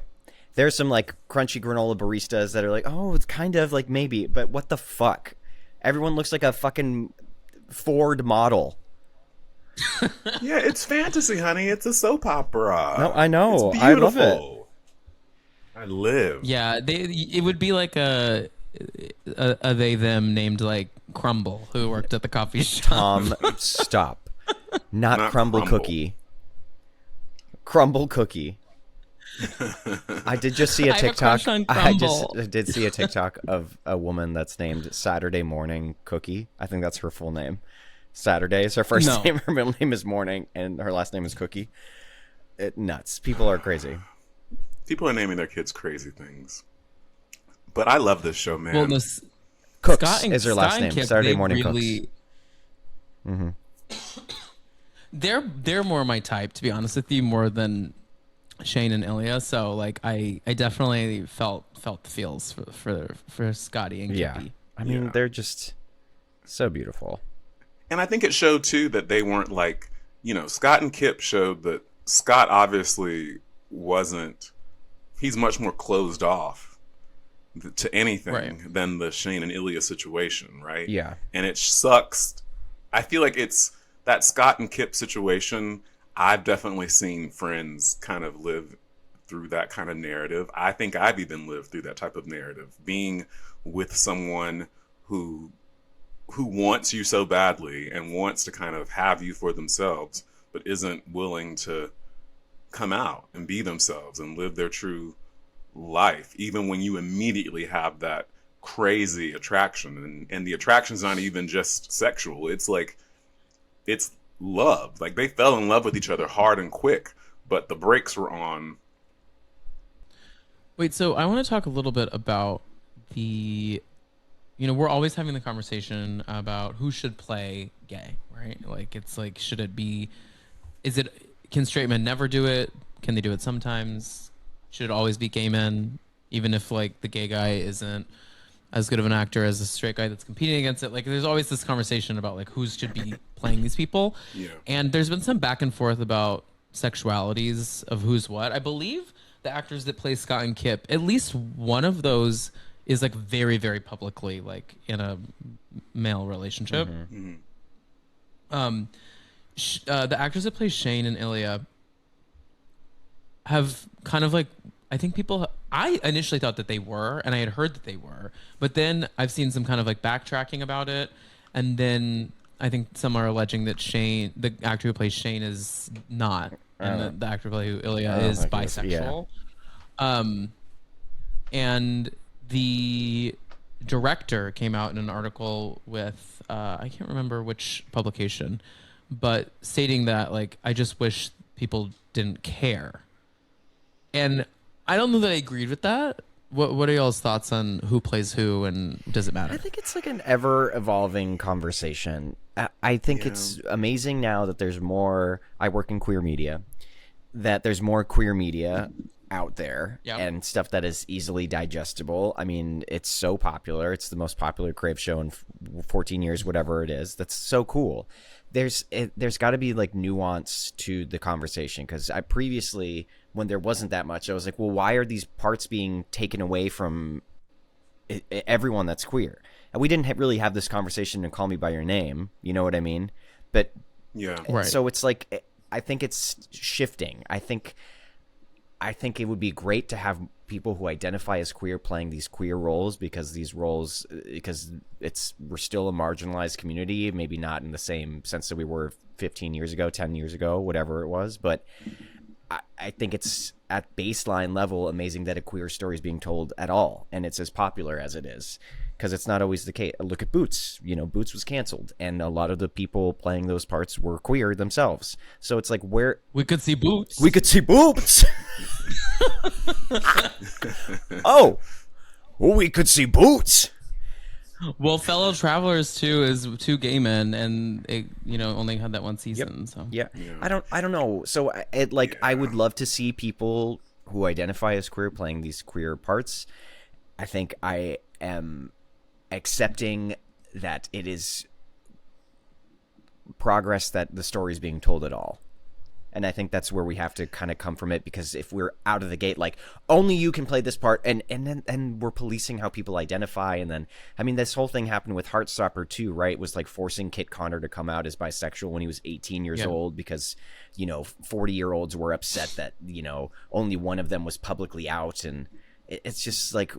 there's some like crunchy granola baristas that are like, oh, it's kind of like maybe, but what the fuck? Everyone looks like a fucking Ford model. Yeah, it's fantasy, honey. It's a soap opera. No, I know. It's I love it. beautiful. I live. Yeah, it would be like a they them named like Crumble who worked at the coffee shop. Stop. Not Crumble Crumble. Cookie. Crumble Cookie. I did just see a I have a TikTok. crush on I Crumble. did see a TikTok of a woman that's named Saturday Morning Cookie. I think that's her full name. Saturday is her first No. name. Her middle name is Morning, and her last name is Cookie. Nuts. People are crazy. People are naming their kids crazy things. But I love this show, man. Well, no, Cooks Scott and, is her last Scott and name. Kip, Saturday they Morning really, Cooks. They're more my type, to be honest with you, more than Shane and Ilya. So like I definitely felt the feels for Scotty and Yeah. Kippy. I mean, Yeah. they're just so beautiful. And I think it showed too that they weren't like, Scott and Kip showed that Scott obviously wasn't, he's much more closed off to anything Right. than the Shane and Ilya situation, right? Yeah. And it sucks. I feel like it's that Scott and Kip situation. I've definitely seen friends kind of live through that kind of narrative. I think I've even lived through that type of narrative, being with someone who wants you so badly and wants to kind of have you for themselves, but isn't willing to come out and be themselves and live their true life, even when you immediately have that crazy attraction, and the attraction's not even just sexual. It's like it's love. Like they fell in love with each other hard and quick, but the brakes were on. Wait, so I want to talk a little bit about the, we're always having the conversation about who should play gay, right? Like, it's like, should it be, can straight men never do it? Can they do it sometimes? Should it always be gay men, even if like the gay guy isn't as good of an actor as the straight guy that's competing against it? Like, there's always this conversation about like who should be playing these people. Yeah. And there's been some back and forth about sexualities of who's what. I believe the actors that play Scott and Kip, at least one of those is like very, very publicly like in a male relationship. Mm-hmm. The actors that play Shane and Ilya have kind of like, I think I initially thought that they were, and I had heard that they were, but then I've seen some kind of like backtracking about it, and then I think some are alleging that Shane, the actor who plays Shane, is not, and the actor who plays Ilya is bisexual. And the director came out in an article with I can't remember which publication, but stating that like, I just wish people didn't care. And I don't know that I agreed with that. What are y'all's thoughts on who plays who, and does it matter? I think it's like an ever-evolving conversation. I think it's amazing now that there's more. I work in queer media. That there's more queer media out there and stuff that is easily digestible. I mean, it's so popular. It's the most popular Crave show in 14 years, whatever it is. That's so cool. There's got to be like nuance to the conversation, because I previously, when there wasn't that much, I was like, well, why are these parts being taken away from everyone that's queer? And we didn't really have this conversation in Call Me by Your Name, you know what I mean? But Right. So it's like, I think it's shifting. I think it would be great to have people who identify as queer playing these queer roles, because we're still a marginalized community, maybe not in the same sense that we were 15 years ago, 10 years ago, whatever it was. But I think it's at baseline level amazing that a queer story is being told at all, and it's as popular as it is, because it's not always the case. Look at Boots. Boots was canceled, and a lot of the people playing those parts were queer themselves. So it's like, where we could see Boots. We could see Boots. Oh, we could see Boots. Well, Fellow Travelers too is two gay men, and it only had that one season. So I don't know. So I would love to see people who identify as queer playing these queer parts. I think I am accepting that it is progress that the story is being told at all. And I think that's where we have to kind of come from it, because if we're out of the gate, like, only you can play this part, and then we're policing how people identify, and then, I mean, this whole thing happened with Heartstopper too, right? It was like forcing Kit Connor to come out as bisexual when he was 18 years old, because, 40-year-olds were upset that, only one of them was publicly out, and it's just like,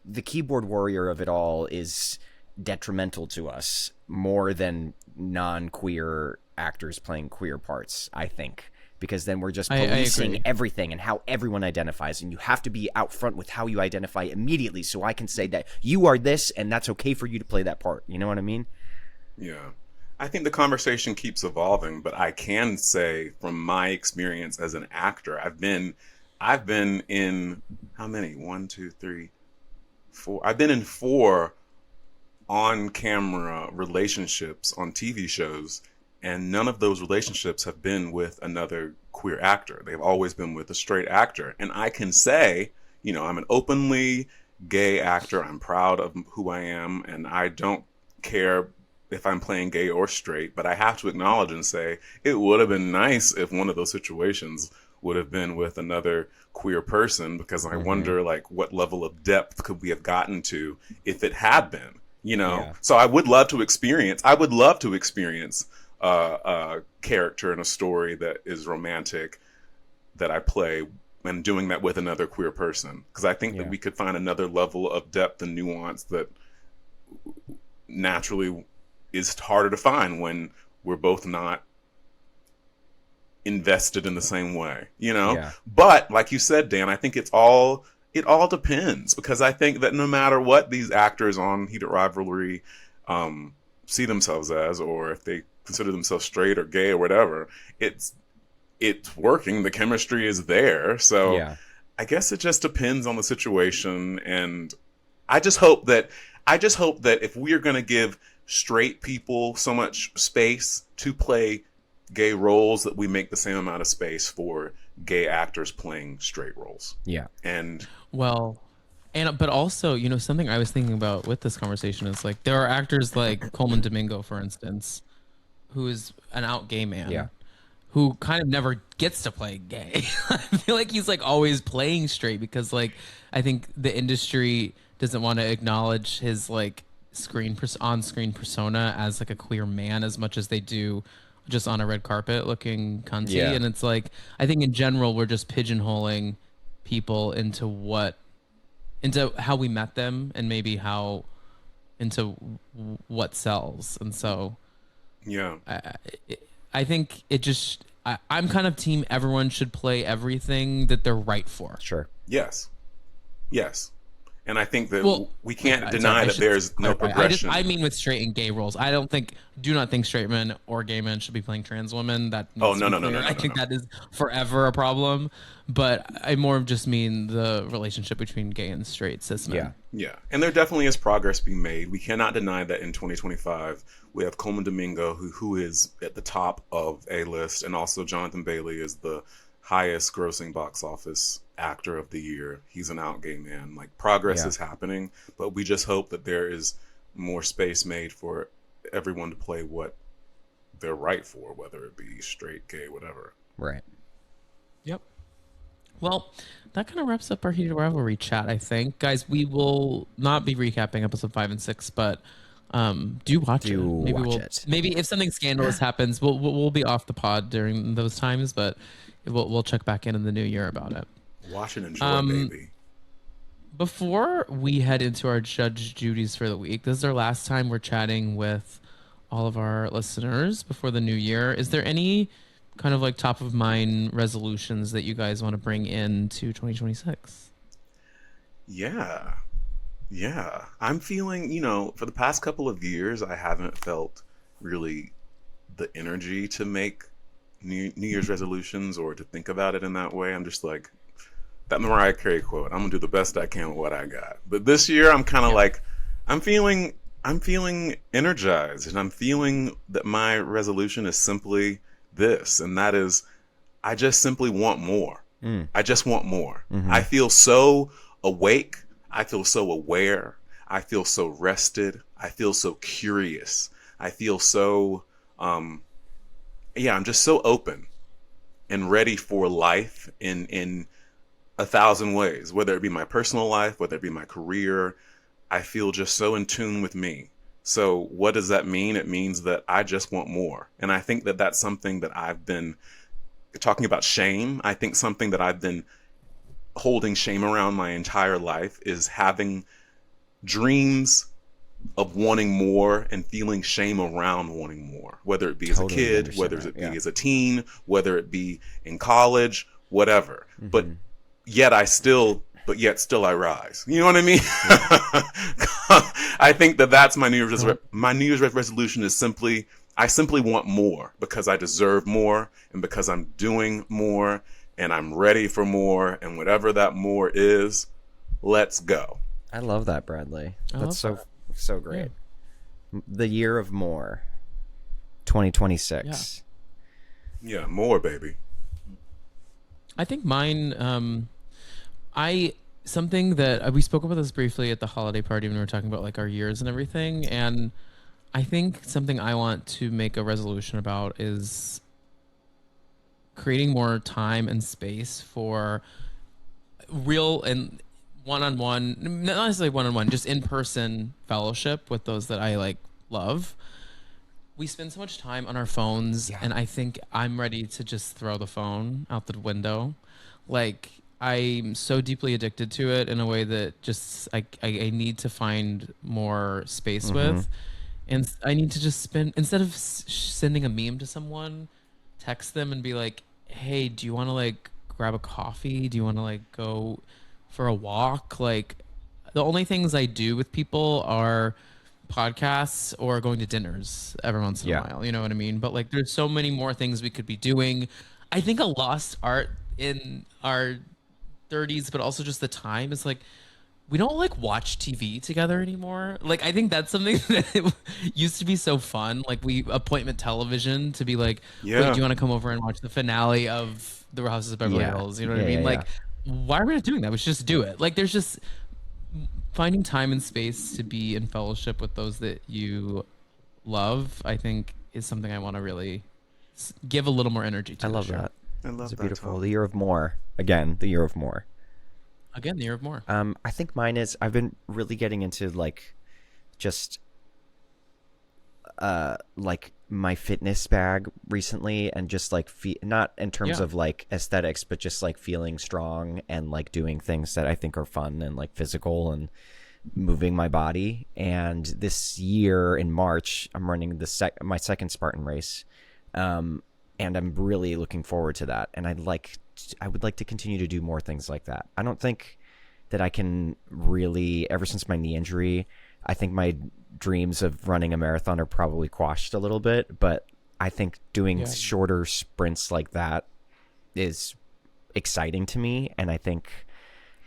the keyboard warrior of it all is detrimental to us more than non-queer actors playing queer parts, I think. Because then we're just policing everything and how everyone identifies, and you have to be out front with how you identify immediately, so I can say that you are this, and that's okay for you to play that part. You know what I mean? Yeah. I think the conversation keeps evolving, but I can say from my experience as an actor, I've been in how many? 1, 2, 3, 4. I've been in 4 on-camera relationships on TV shows, and none of those relationships have been with another queer actor. They've always been with a straight actor. And I can say, I'm an openly gay actor. I'm proud of who I am, and I don't care if I'm playing gay or straight, but I have to acknowledge and say it would have been nice if one of those situations would have been with another queer person, because I wonder, like, what level of depth could we have gotten to if it had been, So I would love to experience a character in a story that is romantic that I play, and doing that with another queer person, because I think that we could find another level of depth and nuance that naturally is harder to find when we're both not invested in the same way, But like you said, Dan, I think it's all it all depends, because I think that no matter what these actors on Heated Rivalry see themselves as, or if they consider themselves straight or gay or whatever, it's working. The chemistry is there. So Yeah. I guess it just depends on the situation. And I just hope that if we are going to give straight people so much space to play gay roles, that we make the same amount of space for gay actors playing straight roles. Yeah. And Well, but also, something I was thinking about with this conversation is like there are actors like Coleman Domingo, for instance, who is an out gay man. Yeah. Who kind of never gets to play gay. I feel like he's like always playing straight because like I think the industry doesn't want to acknowledge his like on-screen persona as like a queer man as much as they do just on a red carpet looking cunty. Yeah. And it's like I think in general we're just pigeonholing people into how we met them and maybe into what sells. And so yeah, I think I'm kind of team everyone should play everything that they're right for. Sure. yes, and I think that Well, we can't I deny that should there's no clarify. progression. I mean with straight and gay roles. Do not think straight men or gay men should be playing trans women. That Oh, needs to no, be no, no, clear. no, no, I think no. that is forever a problem. But I more just mean the relationship between gay and straight cis men. Yeah. Yeah, and there definitely is progress being made. We cannot deny that in 2025 we have Coleman Domingo, who is at the top of A list, and also Jonathan Bailey is the highest grossing box office actor of the year. He's an out gay man. Like, progress Yeah. is happening, but we just hope that there is more space made for everyone to play what they're right for, whether it be straight, gay, whatever. Right. Yep. Well, that kind of wraps up our Heated Rivalry chat, I think. Guys, we will not be recapping episode 5 and 6, but do watch it. Maybe if something scandalous happens, we'll be off the pod during those times, but we'll check back in the new year about it. Watch and enjoy, baby. Before we head into our Judge Judy's for the week, this is our last time we're chatting with all of our listeners before the new year. Is there any kind of like top of mind resolutions that you guys want to bring into 2026? Yeah. I'm feeling, for the past couple of years, I haven't felt really the energy to make New Year's resolutions or to think about it in that way. I'm just like, that Mariah Carey quote, I'm gonna do the best I can with what I got. But this year I'm kind of like, I'm feeling energized, and I'm feeling that my resolution is simply this, and that is, I just simply want more. I just want more. I feel so awake. I feel so aware. I feel so rested. I feel so curious. I feel so, I'm just so open and ready for life in 1,000 ways, whether it be my personal life, whether it be my career. I feel just so in tune with me. So what does that mean? It means that I just want more. And I think that that's something that I've been talking about. Shame. I think something that I've been holding shame around my entire life is having dreams of wanting more and feeling shame around wanting more, whether it be as a kid, whether it be as a teen, whether it be in college, whatever. But yet still I rise. You know what I mean? I think that that's my New Year's resolution is simply, I simply want more because I deserve more, and because I'm doing more, and I'm ready for more, and whatever that more is, let's go. I love that, Bradley. That's so great. Yeah. The year of more. 2026. Yeah, more, baby. I think mine, something that we spoke about this briefly at the holiday party when we were talking about like our years and everything. And I think something I want to make a resolution about is creating more time and space for real and one-on-one, not necessarily one-on-one, just in-person fellowship with those that I like love. We spend so much time on our phones, and I think I'm ready to just throw the phone out the window. Like, I'm so deeply addicted to it in a way that just I need to find more space with. And I need to just spend, instead of sending a meme to someone, text them and be like, hey, do you want to like grab a coffee? Do you want to like go for a walk. Like the only things I do with people are podcasts or going to dinners every once in Yeah. a while. You know what I mean? But like there's so many more things we could be doing. I think a lost art in our 30s, but also just the time is like we don't like watch TV together anymore. Like I think that's something that used to be so fun. Like we appointment television to be like, Yeah. wait, do you want to come over and watch the finale of The Real Houses of Beverly Yeah. Hills? You know what I Yeah, mean? yeah, Like, why are we not doing that? We should just do it. Like there's just finding time and space to be in fellowship with those that you love, I think is something I want to really give a little more energy to. I love this year. that. I love It's that. beautiful. Tom. The year of more. Again, the year of more. Again, the year of more. I think mine is I've been really getting into like just like my fitness bag recently, and just like not in terms Yeah. of like aesthetics, but just like feeling strong and like doing things that I think are fun and like physical and moving my body. And this year in March, I'm running my second Spartan race, and I'm really looking forward to that. And I would like to continue to do more things like that. I don't think that I can really, ever since my knee injury, I think my dreams of running a marathon are probably quashed a little bit, but I think doing shorter sprints like that is exciting to me. And I think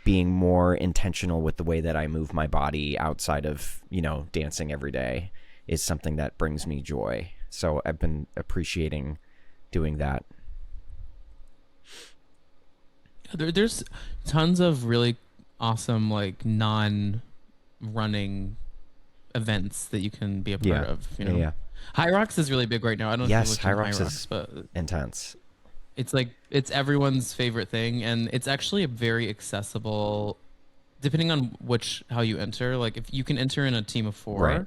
being more intentional with the way that I move my body outside of, dancing every day is something that brings me joy. So I've been appreciating doing that. There's tons of really awesome like non-running events that you can be a part of. Yeah. High Rocks is really big right now. I don't know Yes, if High you looked Rocks into is but intense. it's like it's everyone's favorite thing, and it's actually a very accessible. Depending on how you enter, like if you can enter in a team of 4, Right.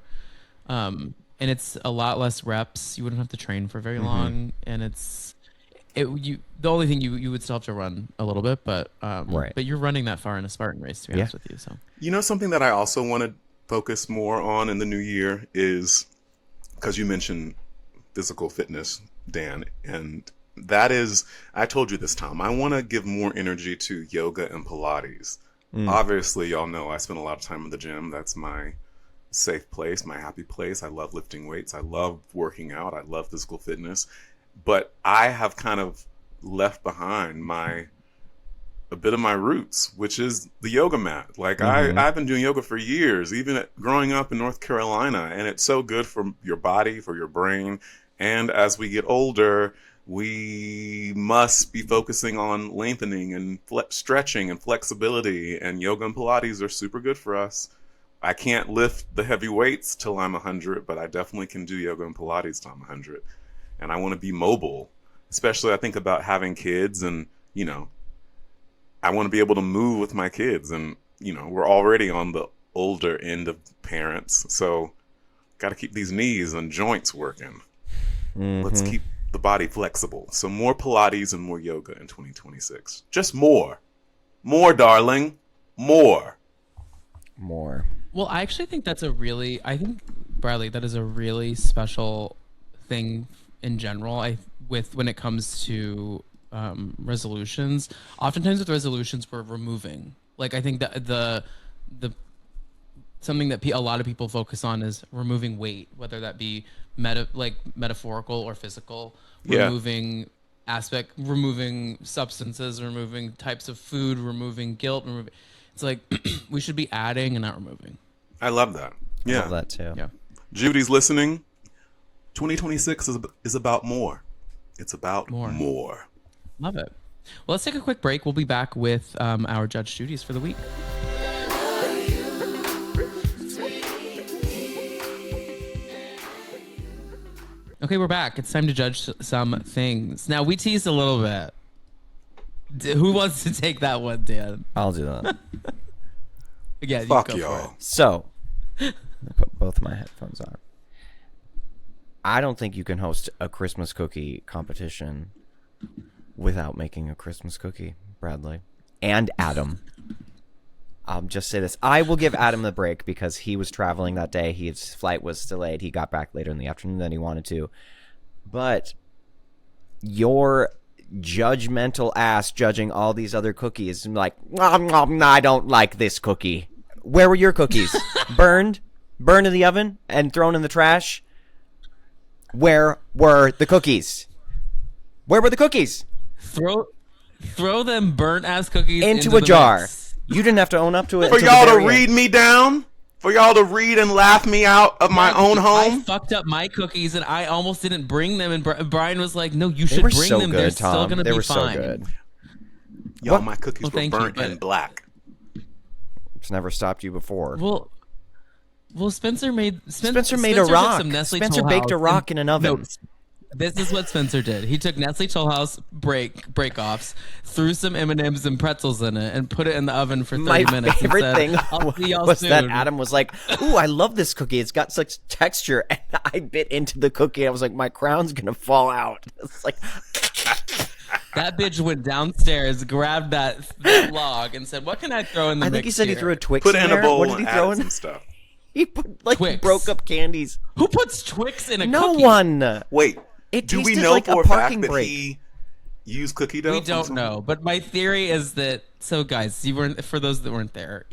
And it's a lot less reps. You wouldn't have to train for very long, and the only thing you would still have to run a little bit, but Right. but you're running that far in a Spartan race, to be honest with you. So Something that I also want to focus more on in the new year is, because you mentioned physical fitness, Dan, and that is, I told you this, Tom, I want to give more energy to yoga and Pilates. Obviously, y'all know I spend a lot of time in the gym. That's my safe place, my happy place. I love lifting weights. I love working out. I love physical fitness. But I have kind of left behind a bit of my roots, which is the yoga mat. Like I've been doing yoga for years, even growing up in North Carolina, and it's so good for your body, for your brain. And as we get older, we must be focusing on lengthening and stretching and flexibility, and yoga and Pilates are super good for us. I can't lift the heavy weights till I'm 100, but I definitely can do yoga and Pilates till I'm 100. And I want to be mobile, especially I think about having kids, and, I want to be able to move with my kids. And, we're already on the older end of parents, so got to keep these knees and joints working. Let's keep the body flexible. So more Pilates and more yoga in 2026. Just more. More, darling. More. well, I actually think Bradley, that is a really special thing in general. When it comes to resolutions, oftentimes with resolutions we're removing. Like I think that the something that a lot of people focus on is removing weight, whether that be metaphorical or physical. Yeah. Removing substances, removing types of food, removing guilt. It's like we should be adding and not removing. I love that. I Yeah. love that too. Yeah. Judy's listening. 2026 is about more. It's about More. more. Love it. Well, let's take a quick break. We'll be back with our Judge Judys for the week. Okay, we're back. It's time to judge some things. Now, we teased a little bit. Who wants to take that one, Dan? I'll do that. Yeah, Fuck you go for y'all. it. So, I put both my headphones on. I don't think you can host a Christmas cookie competition without making a Christmas cookie, Bradley. And Adam. I'll just say this. I will give Adam the break because he was traveling that day. His flight was delayed. He got back later in the afternoon than he wanted to. But judgmental ass judging all these other cookies and like, I don't like this cookie. Where were your cookies? Burned in the oven and thrown in the trash? Where were the cookies? Where were the cookies? Throw them burnt ass cookies Into the a jar. mix. You didn't have to own up to it. For until y'all the to very read end. me down? For y'all to read and laugh me out of my own I home? fucked up my cookies and I almost didn't bring them. And Brian was like, "No, you They should were bring so them. good, They're Tom. still gonna They be were fine." so good. Y'all, What? my cookies Well, were thank you, burnt but- and black. It's never stopped you before. Well, Spencer made Spencer made Spencer a took rock. some Nestle Spencer Toll baked a House rock in an oven. No, this is what Spencer did. He took Nestle Toll House break-offs, threw some M&Ms and pretzels in it, and put it in the oven for 30 My minutes. favorite and thing said, "I'll see y'all was soon." that Adam was like, "Ooh, I love this cookie. It's got such texture." And I bit into the cookie. I was like, "My crown's gonna fall out." It's like, That bitch went downstairs, grabbed that log, and said, "What can I throw in the I mix think he said he here?" threw a Twix Put in it in there. a bowl What did and he throw added in? some stuff. He put like Twix. broke up candies. Who puts Twix in a No cookie? one. Wait, It do we tasted know like a for a parking fact that brake. he used cookie dough? We from don't some- know, but my theory is that. So, guys, you weren't. For those that weren't there,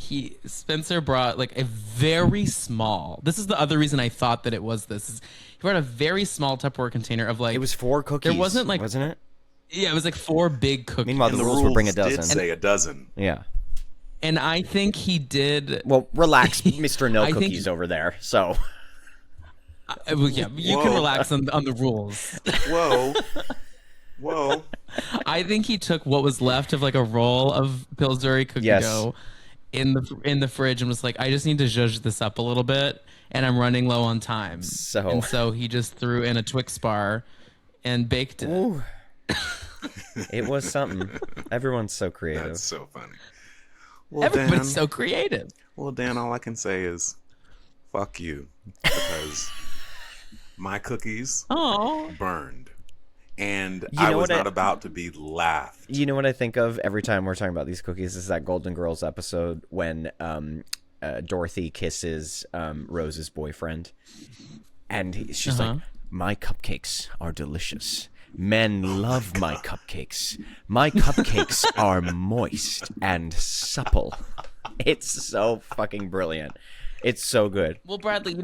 Spencer brought like a very small. This is the other reason I thought that it was this. Is he brought a very small Tupperware container of like. It was 4 cookies. There wasn't like. wasn't it? Yeah, it was like 4 big cookies. Meanwhile, And the the rules were bring a rules did dozen. say a dozen. Yeah. And I think he did. Well, relax, Mr. No I think- Cookies over there. So Well, yeah, you can Whoa. relax on the rules. Whoa. Whoa. I think he took what was left of like a roll of Pillsbury cookie Yes. dough in the fridge and was like, I just need to zhuzh this up a little bit, and I'm running low on time. So he just threw in a Twix bar and baked it. ooh. It was something. Everyone's so creative. That's so funny. Well, Everybody's Dan, so creative. well, Dan, all I can say is fuck you. Because my cookies Oh, burned. And You I know was what not about to be laughed. You know what I think of every time we're talking about these cookies is that Golden Girls episode when Dorothy kisses Rose's boyfriend, and she's like, "My cupcakes are delicious. Men love my cupcakes. My cupcakes are moist and supple." It's so fucking brilliant. It's so good. well, Bradley,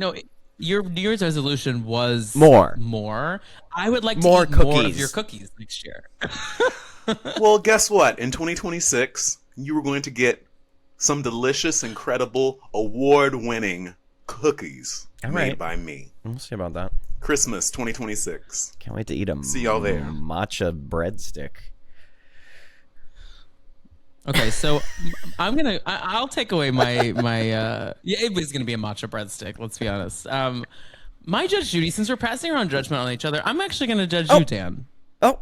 your New Year's resolution was More. I would like More to eat more of cookies. your cookies next year. Well, guess what? In 2026, you were going to get some delicious, incredible, award-winning cookies All made right. by me. We'll see about that. Christmas 2026. Can't wait to eat a See y'all there. matcha breadstick. Okay, so I'll take away my yeah, it was gonna be a matcha breadstick. Let's be honest. My judge Judy, since we're passing around judgment on each other, I'm actually gonna judge you, Dan. Oh,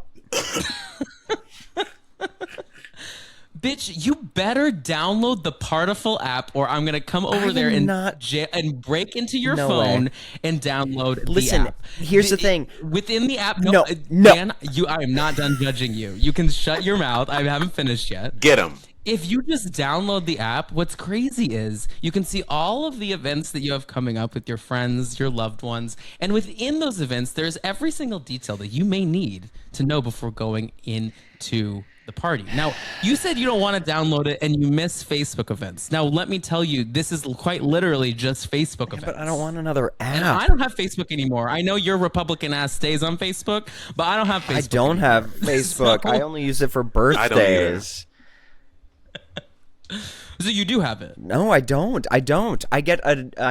Bitch, you better download the Partiful app, or I'm gonna come over I there am and not- and break into your No phone way. and download Listen, the app. here's the thing. Within the app, No, no, no. Dan, I am not done judging you. You can shut your mouth. I haven't finished yet. Get them. If you just download the app, what's crazy is you can see all of the events that you have coming up with your friends, your loved ones. And within those events, there's every single detail that you may need to know before going into the party. Now, you said you don't want to download it and you miss Facebook events. Now, let me tell you, this is quite literally just Facebook events. but I don't want another And I app. don't have Facebook anymore. I know your Republican ass stays on Facebook, but I don't have Facebook. I don't anymore. have Facebook. I only use it for birthdays. So you do have it. No, I don't. I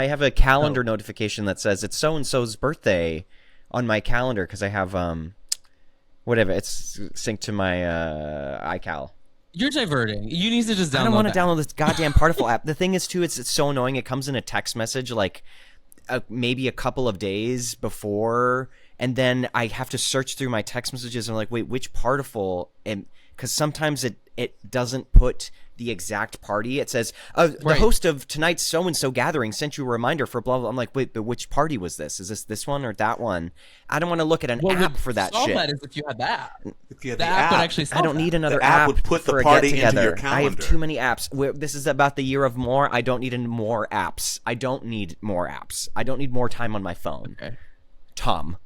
have a calendar notification that says it's so and so's birthday on my calendar because I have whatever. It's synced to my iCal. You're diverting. You need to just download I don't want to that. download this goddamn Partiful app. The thing is, too, it's so annoying. It comes in a text message like maybe a couple of days before, and then I have to search through my text messages and I'm like, wait, which Partiful? And because sometimes it doesn't put the exact party. It says the Right. host of tonight's so and so gathering sent you a reminder for blah blah. I'm like, wait, but which party was this? Is this one or that one? I don't want to look at an app for that solve shit. that is if you had that. If you had The app would actually solve I don't need that. another The app app would put the for a party into get-together. your I have calendar. too many apps. This is about the year of more. I don't need any more apps. I don't need more apps. I don't need more time on my phone. Okay. Tom.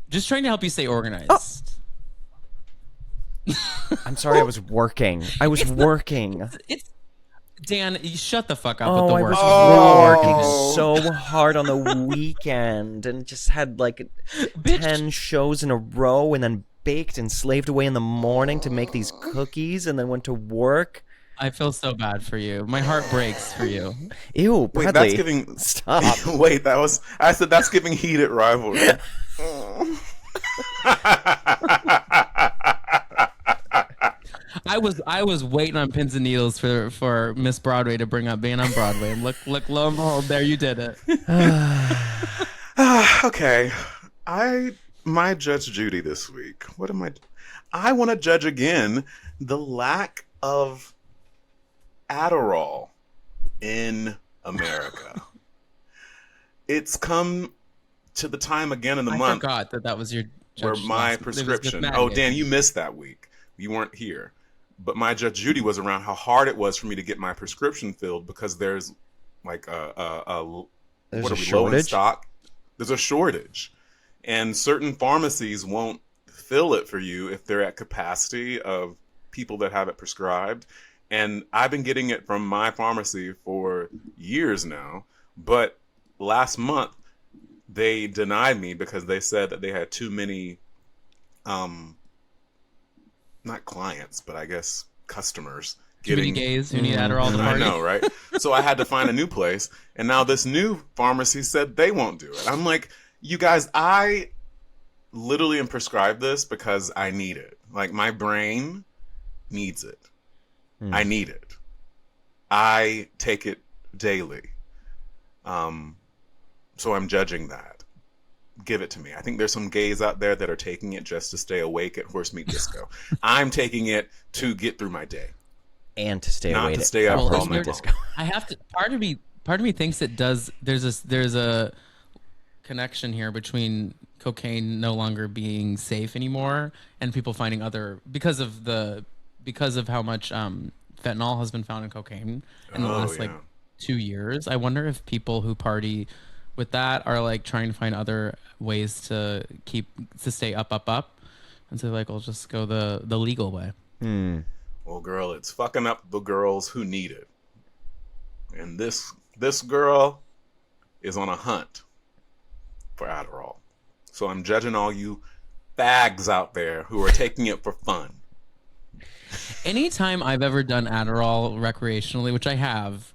Just trying to help you stay organized. I'm sorry, I was working. I was working. It's Dan, you shut the fuck up Oh, with I the was work. working so hard on the weekend and just had like 10 shows in a row and then baked and slaved away in the morning to make these cookies and then went to work. I feel so bad for you. My heart breaks for you. Ew, Wait, Bradley. that's giving. Stop. Wait, I said that's giving heated rivalry. I was waiting on pins and needles for Miss Broadway to bring up being on Broadway, and look, lo and behold, there you did it. Okay, my judge Judy this week. What am I? I want to judge again the lack of Adderall in America. It's come to the time again in the I month forgot that was your where judge my last- it was the prescription. Mad Oh, Day. Dan, you missed that week. You weren't here. But my judge Judy was around how hard it was for me to get my prescription filled because there's like There's what a are we, low in shortage? stock? There's a shortage. And certain pharmacies won't fill it for you if they're at capacity of people that have it prescribed. And I've been getting it from my pharmacy for years now. But last month, they denied me because they said that they had too many, not clients, but I guess customers. Too many gays who need Adderall to I party. know, right? So I had to find a new place. And now this new pharmacy said they won't do it. I'm like, you guys, I literally am prescribed this because I need it. Like, my brain needs it. I need it. I take it daily. So I'm judging that. Give it to me. I think there's some gays out there that are taking it just to stay awake at Horse Meat Disco. I'm taking it to get through my day. And to stay Not away to stay up Well, all isn't night there- long. I have to. Part of me thinks it does. There's a connection here between cocaine no longer being safe anymore and people finding other because of how much fentanyl has been found in cocaine in the last like 2 years. I wonder if people who party with that are like trying to find other ways to stay up, and so like I'll just go the legal way. Well, girl, it's fucking up the girls who need it. And this girl is on a hunt for Adderall. So I'm judging all you fags out there who are taking it for fun. Anytime I've ever done Adderall recreationally, which I have,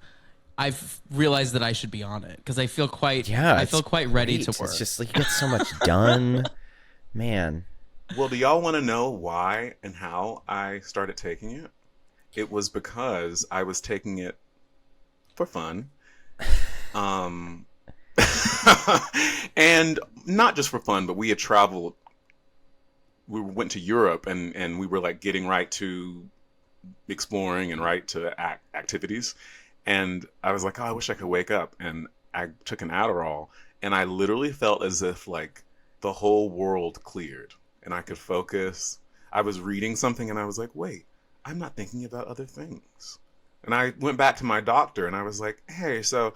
I've realized that I should be on it because I feel quite ready to great. work. It's just like you get so much done. Man. Well, do y'all want to know why and how I started taking it? It was because I was taking it for fun. And not just for fun, but we had traveled. We went to Europe and we were like getting right to exploring and right to activities. And I was like, oh, I wish I could wake up. And I took an Adderall and I literally felt as if like the whole world cleared and I could focus. I was reading something and I was like, wait, I'm not thinking about other things. And I went back to my doctor and I was like, hey, so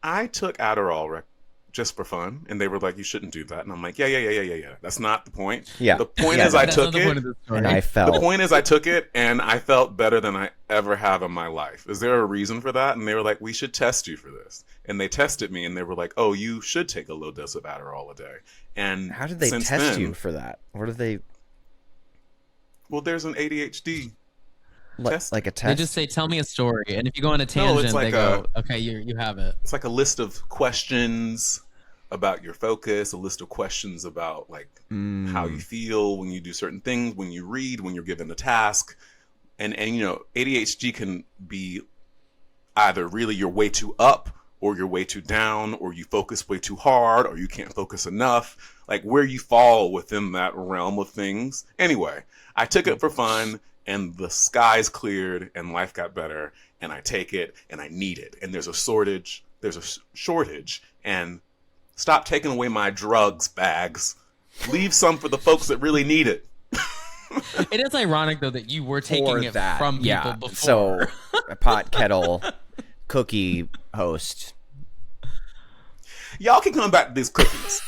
I took Adderall just for fun. And they were like, you shouldn't do that. And I'm like, yeah. That's not the point. Yeah. The point Yeah, is I That's not took the point of it. the story. And I felt The point is I took it and I felt better than I ever have in my life. Is there a reason for that? And they were like, we should test you for this. And they tested me and they were like, oh, you should take a low dose of Adderall a day. And how did they since test then, you for that? What did they Well, there's an ADHD test. like a They test? just say, "Tell me a story," and if you go on a tangent, like they go, "Okay, you have it." It's like a list of questions about your focus, a list of questions about like how you feel when you do certain things, when you read, when you're given a task. And you know, ADHD can be either really you're way too up or you're way too down or you focus way too hard or you can't focus enough, like where you fall within that realm of things. Anyway, I took it for fun and the skies cleared and life got better and I take it and I need it. And there's a shortage and stop taking away my drugs bags. Leave some for the folks that really need it. It is ironic though that you were taking For it that, from people yeah. before. So, a pot kettle cookie host. Y'all can come back to these cookies.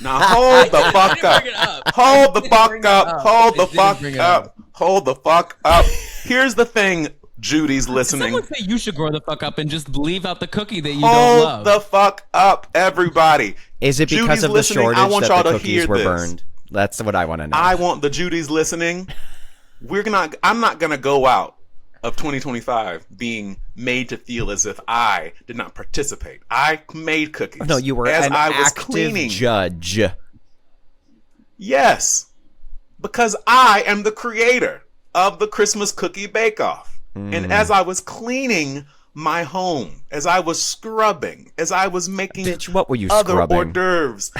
Now hold the fuck up. Bring it up. Hold the fuck Bring it up. up. Hold the They didn't fuck bring it up. up. Hold the fuck up. Here's the thing, Judy's listening. Someone say you should grow the fuck up and just leave out the cookie that you don't love. Hold the fuck up, everybody. Is it because Judy's of the listening. I shortage want that y'all the to cookies hear were this. burned? That's what I want to know. I want the Judys listening. I'm not gonna go out of 2025 being made to feel as if I did not participate. I made cookies. No, you were as an I was active cleaning. judge. Yes, because I am the creator of the Christmas Cookie Bake Off. And as I was cleaning my home, as I was scrubbing, as I was making Bitch, what were you other scrubbing? hors d'oeuvres,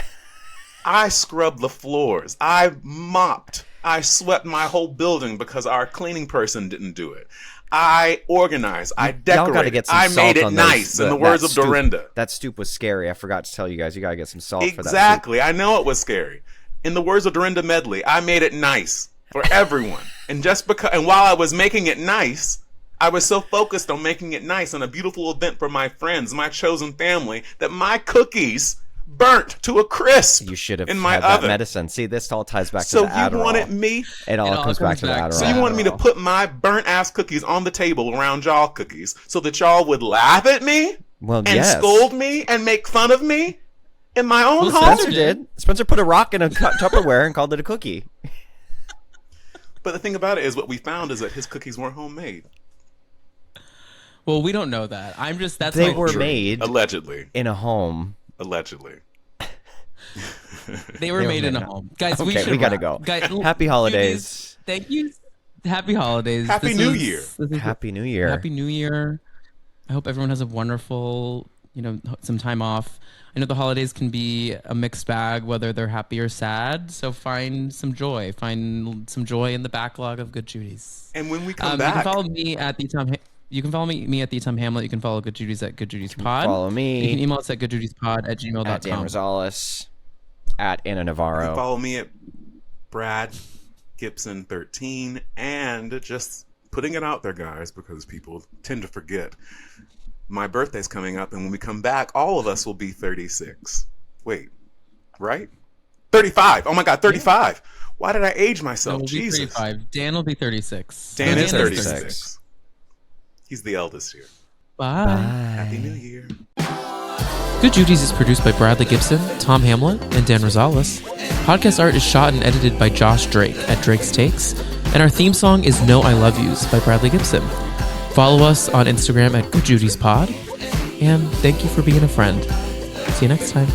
I scrubbed the floors. I mopped. I swept my whole building because our cleaning person didn't do it. I organized. I Y'all gotta decorated. get some I salt made it on those- nice, in the that words of stoop. Dorinda. That stoop was scary. I forgot to tell you guys. You gotta get some salt for that. Exactly. I know it was scary. In the words of Dorinda Medley, I made it nice for everyone. And while I was making it nice, I was so focused on making it nice and a beautiful event for my friends, my chosen family, that my cookies burnt to a crisp. You should have in my had that oven. medicine. See, this all ties back So to the Adderall. you wanted me? It all comes back to the Adderall. So you wanted me to put my burnt ass cookies on the table around y'all cookies so that y'all would laugh at me Well, and yes. scold me and make fun of me in my own Well, home? Spencer did. Spencer put a rock in a Tupperware and called it a cookie. But the thing about it is, what we found is that his cookies weren't homemade. Well, we don't know that. That's They my were theory. made Allegedly. in a home. Allegedly. They were made in a home. Guys, we Okay, should we gotta wrap. go. Guys, Happy holidays. Judy's, thank you. Happy holidays. Happy This New is- Year. this is- Happy New Year. Happy New Year. I hope everyone has a wonderful, some time off. I know the holidays can be a mixed bag, whether they're happy or sad. So find some joy. Find some joy in the backlog of Good Judy's. And when we come You back, can follow me at the Tom. You can follow me at the Tom Hamlet. You can follow Good Judy's at Good Judy's Pod. Follow me. You can email us at goodjudyspod@gmail.com. At Dan Rosales. At Anna you can Navarro. follow me at Brad Gibson 13, and just putting it out there, guys, because people tend to forget. My birthday's coming up, and when we come back, all of us will be 36. Wait, right? 35. Oh my God, 35. Why did I age No, myself? we'll be Jesus. 35. Dan will be 36. Dan No, is Dan is 36. He's the eldest here. Bye. Happy New Year. Good Judy's is produced by Bradley Gibson, Tom Hamlet, and Dan Rosales. Podcast art is shot and edited by Josh Drake at Drake's Takes, and our theme song is No I Love Yous by Bradley Gibson. Follow us on Instagram at Good Judy's Pod, and thank you for being a friend. See you next time.